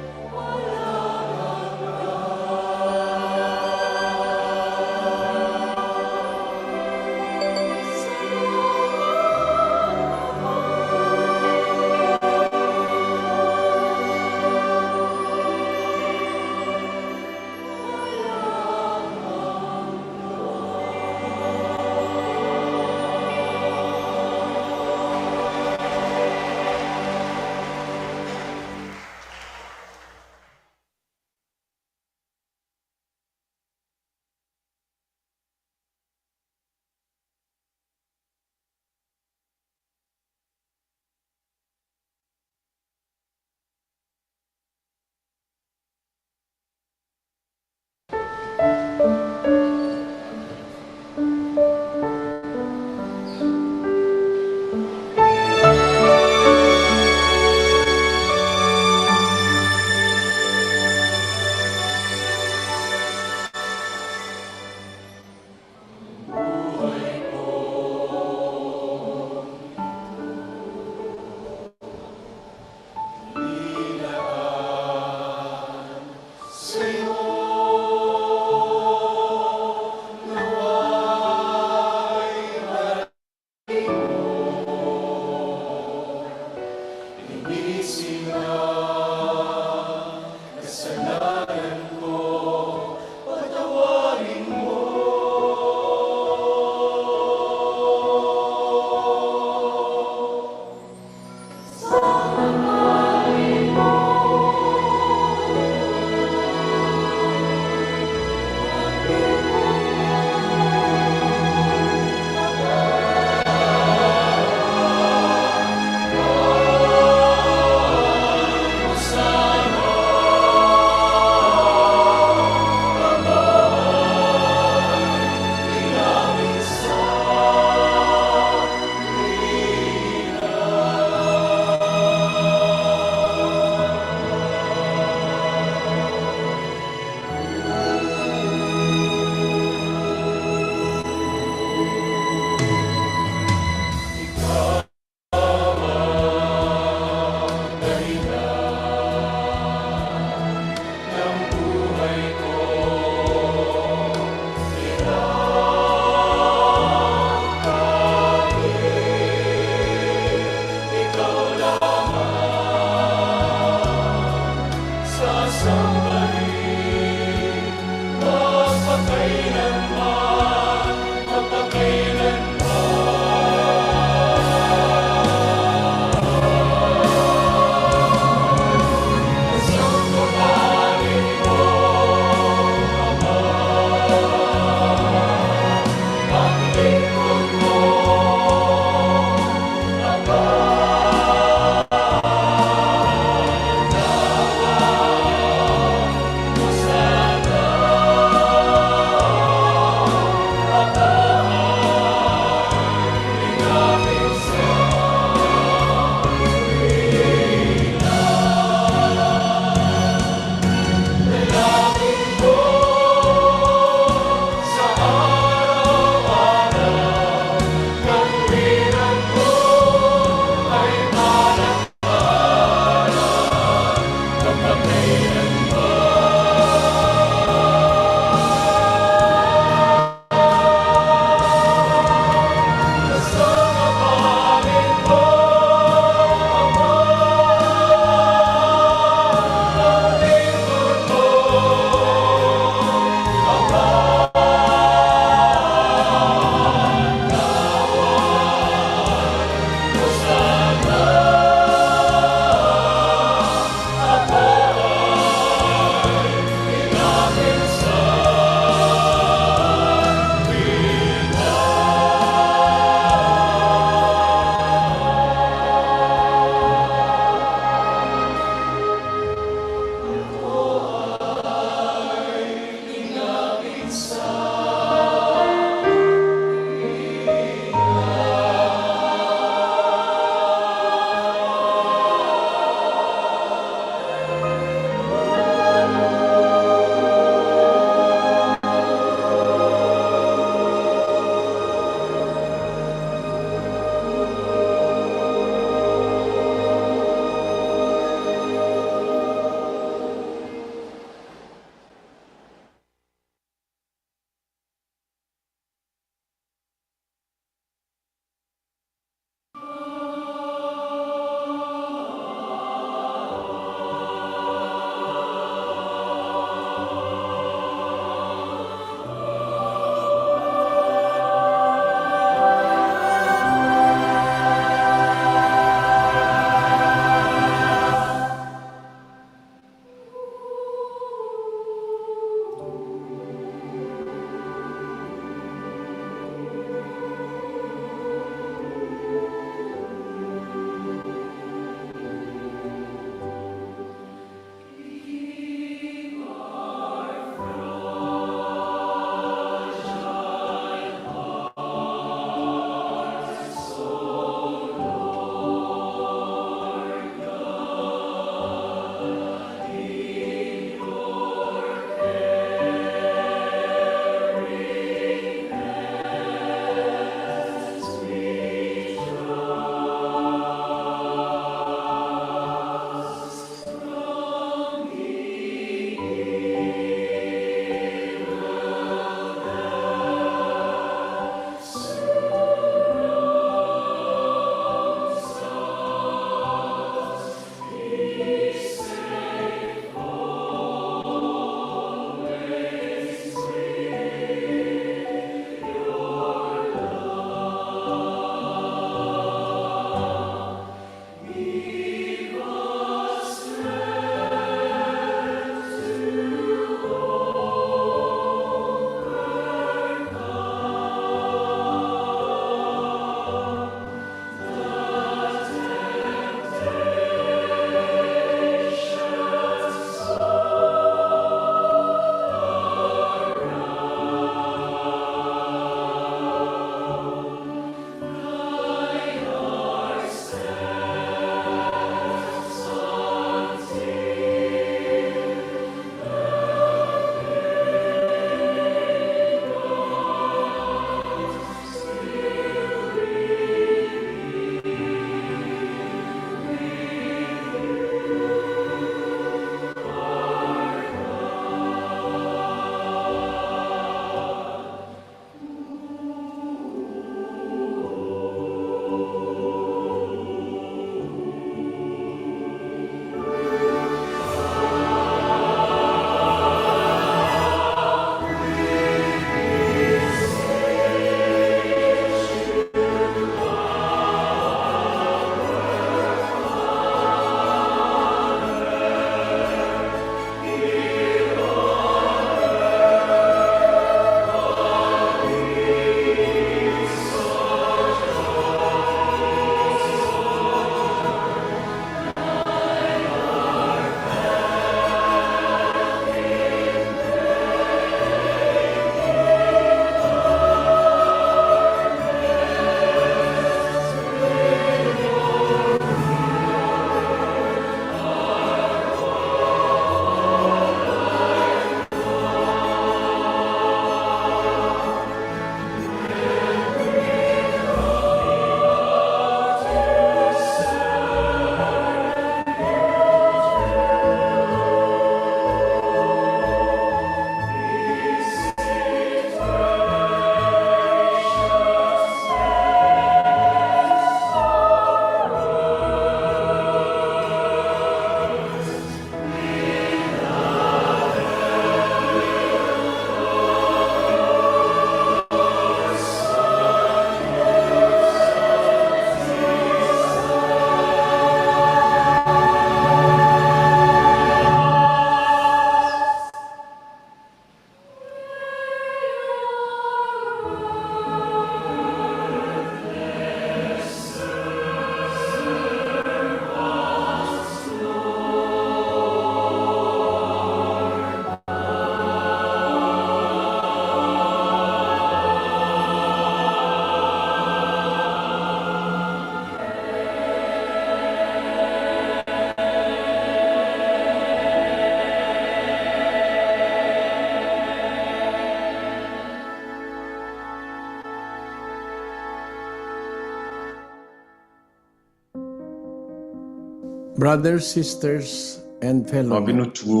Brothers, sisters, and fellow Nɔvi men, ŋutsuwo,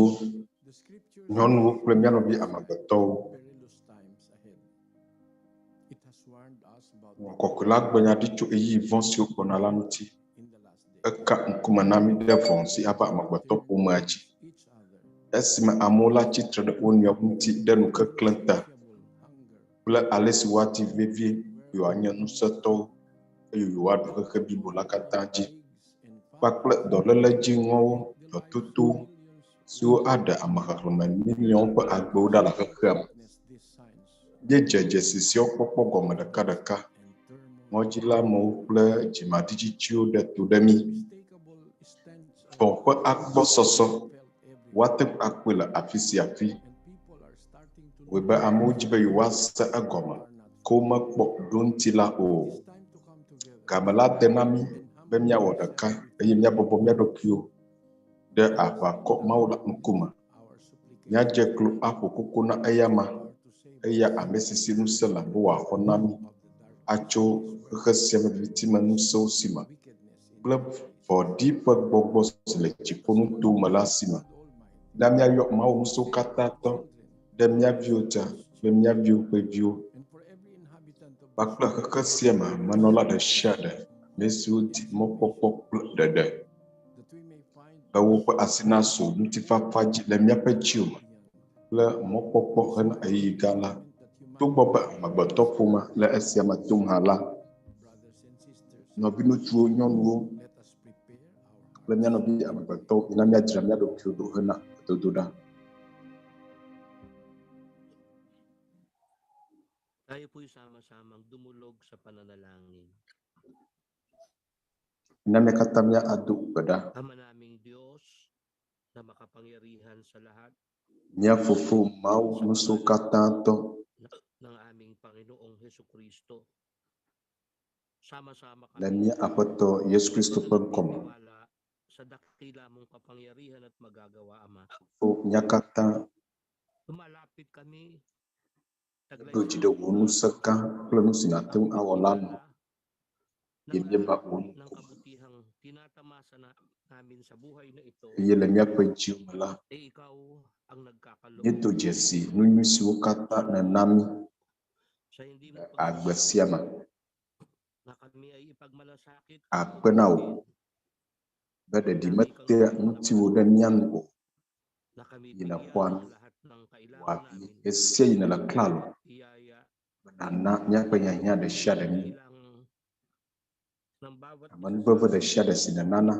nyɔnuwo kple mía nɔvi amegbetɔwo. Kɔkɔe la gbe nya ɖi tso eyi vɔ siwo gbɔna la ŋuti. Eka ŋkume na mí ɖe vɔ si ava amegbetɔƒomea dzi. Esime amewo le atsitre ɖe wo nɔewo ŋuti ɖe nu keklẽ te kple ale si woati vevie yewoanye ŋusẽtɔwo eye yewoaɖu xexe blibo la katã dzi kpakple dɔléle dziŋɔwo, dɔtotowo siwo aɖe ame xexlẽme miliɔn ƒe agbewo ɖa le xexea me. Míedze dzesi siawo kpɔkpɔ gɔme ɖekaɖeka. Ŋɔdzilamewo kple dzimaɖidzitsiwo ɖe to ɖe mí. Vɔ ƒe agbɔsɔsɔ woate ŋu akpɔe le afi sia afi. Wɔe be amewo dzi be yewoase egɔme ke womekpɔ ɖo ŋuti la o. Game la de na mí be míawɔ ɖeka eye míabɔbɔ mía ɖokuiwo ɖe aʋakɔ Mawu la ŋkume. Míadze klo aƒo koko na eyama, eya ame si si ŋusẽ le be wòaxɔ na mí atso xexe sia me vivitime ŋusẽwo si me kple vɔɖi ƒe gbɔgbɔ si le dziƒonutowo me la si me. Na míayɔ Mawu ŋusẽwo katã tɔ ɖe mía viwo te kple mía viwo ƒe viwo. Kpakple xexe sia me menɔla ɖe sia ɖe, ame siwo di mɔkpɔkpɔ kple ɖeɖe be woƒe asi naso ŋutifafa dzi le míaƒe dziwo me kple mɔkpɔkpɔ hena ɣeyiɣi gã la. Togbɔ be amegbetɔƒome le esia me tom hã la, nɔvi ŋutsuwo, nyɔnuwo kple mía nɔvi amegbetɔwo yina míadzra mía ɖokuiwo ɖo hena dodoɖa. Tayo po'y sama-samang dumulog sa pananalangin. Na mía katã míado gbe ɖa. Ama naming Diyos na makapangyarihan sa lahat. Mía Fofo Mawu ŋusẽwo katã tɔ. Ng aming Panginoong Jesucristo. Sama-sama le mía Aƒetɔ Yesu Kristo ƒe ŋkɔme. sa dakila mong kapangyarihan at magagawa, Ama. Mía katã Lumalapit kami. ɖo dzi ɖe wò ŋusẽ gã kple nu si nàte ŋu awɔ la nu. Ye míeba wò ŋkume. Eye le míaƒe dziwo me la, míedo dzesi nu nyui siwo katã nèna mí le agbe sia me. Akpe na wò be ɖeɖi metea ŋutiwò ɖe mía nu o. Yi nèxɔa nu wòavi esia yi nèle klalo be nàna míaƒe hiahiã ɖe sia ɖe mí. Amenuveve ɖe sia ɖe si nènana.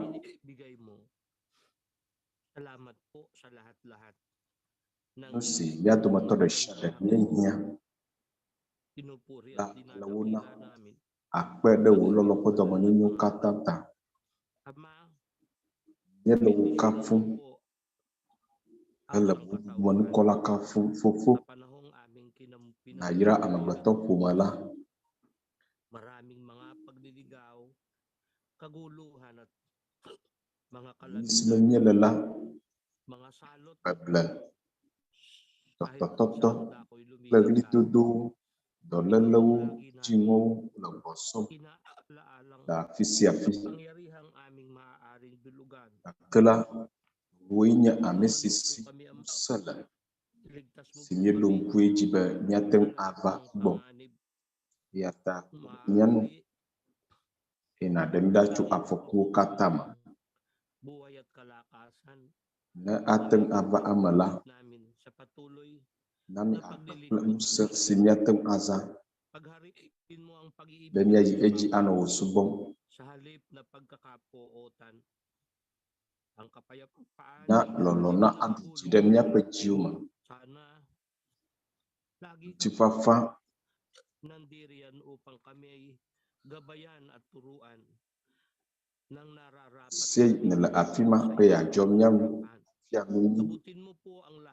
Nu si mía dometɔ ɖe sia ɖe míehiã la le wo na akpe ɖe wò lɔlɔ̃ ƒe dɔmenyonyowo katã ta. Míele wò kafum hele bubumenukɔ la kafum. Fofo, nàyra amegbetɔƒome la. Yi si me míele la, beble, tɔtɔtɔtɔ kple ɣlidodowo, dɔlélewo, dziŋɔwo le gbɔsɔm le afi sia afi. Gake la, wòe nye ame si si ŋusẽ le, si míeɖo ŋkue dzi be míate ŋu ava gbɔ. Eya ta mía nu eye nàɖe mí ɖa tso afɔkuwo katã me. Ne ate ŋu ava eme la, na mí agbe kple ŋusẽ si míate ŋu azã be míayi edzi anɔ wò subɔm. Na lɔlɔ̃ na aɖu dzi ɖe míaƒe dziwo me. Ŋutifafa sia nele afi ma be yeadzɔ mía ŋu fia mí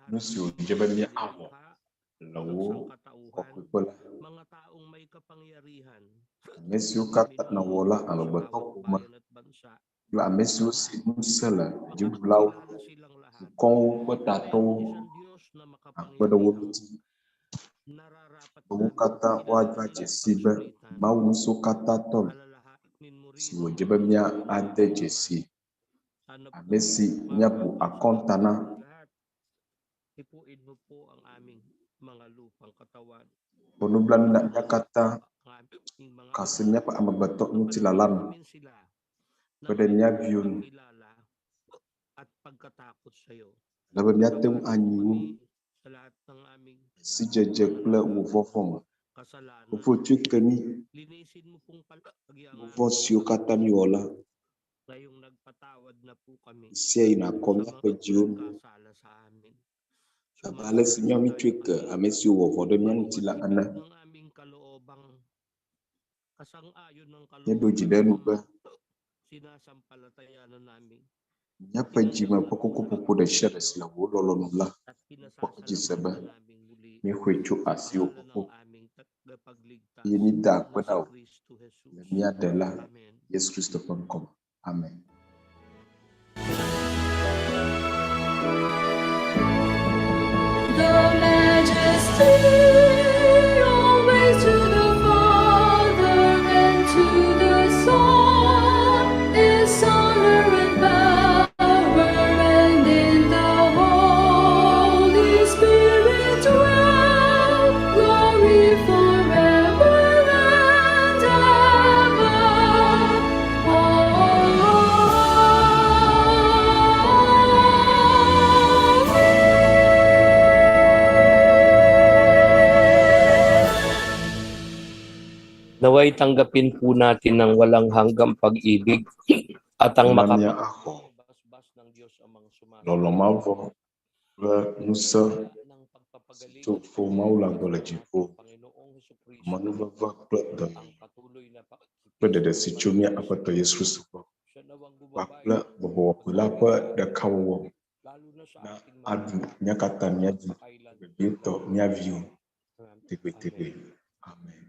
nu si wòdze be míawɔ le wo kɔkɔeƒe la. Ame siwo katã nɔ wɔ la, amegbetɔƒome kple ame siwo si ŋusẽ le dziɖulawo, dukɔwo ƒe tatɔwo, akpe ɖe wo ŋuti. Wo katã woava dzesi be Mawu ŋusẽwo katã tɔ le si wòdze be míade dzesi amesi nyapu akontana lahat. Hipuin mo po ang aming mga lupang katawan. ponublan na nyakata Ang aming mga kasenya pa amabatok ni tilalan namin sila na pada may nyavyun pagkilala at pagkatakot sa iyo. laban yatem anyu Sa lahat ng aming si jejek ple uvofom kasalanan. ufo chukani Linisin mo pong palagi ang ufo sio kataniola ngayong nagpatawad na po kami sia ina komya pe jiun kasala sa amin. abale sinya mi chweka amesi uvofo de nyan tila ana Ng aming kaloobang kasang-ayon ng nyedo kalooban jidenu ba sinasampalatayanan namin nyapa jima pokoko popo de sheres la wololo nula at pokji seba pinasasalamatan namin muli mi hwechu asio pangalan ng popo aming tagapagligtas yini da na si kwenao Kristo Jesus. le mia de la Amen. Yesu Kristo kom amen. The majesty always to the Father and to the Son is honor and power, and in the Holy Spirit dwell glory forever and ever. Naway tanggapin po natin ng walang hanggang pag-ibig at ang Namia ako makapagpasbas ng Diyos amang lolomavo la nusa to fo maula gola jipo manuva va kla pada da si chumia apa to Yesu Kristo ko bakla bobo kula pa da kawo na adu nyakata nyaji bito nyavio tebe amen.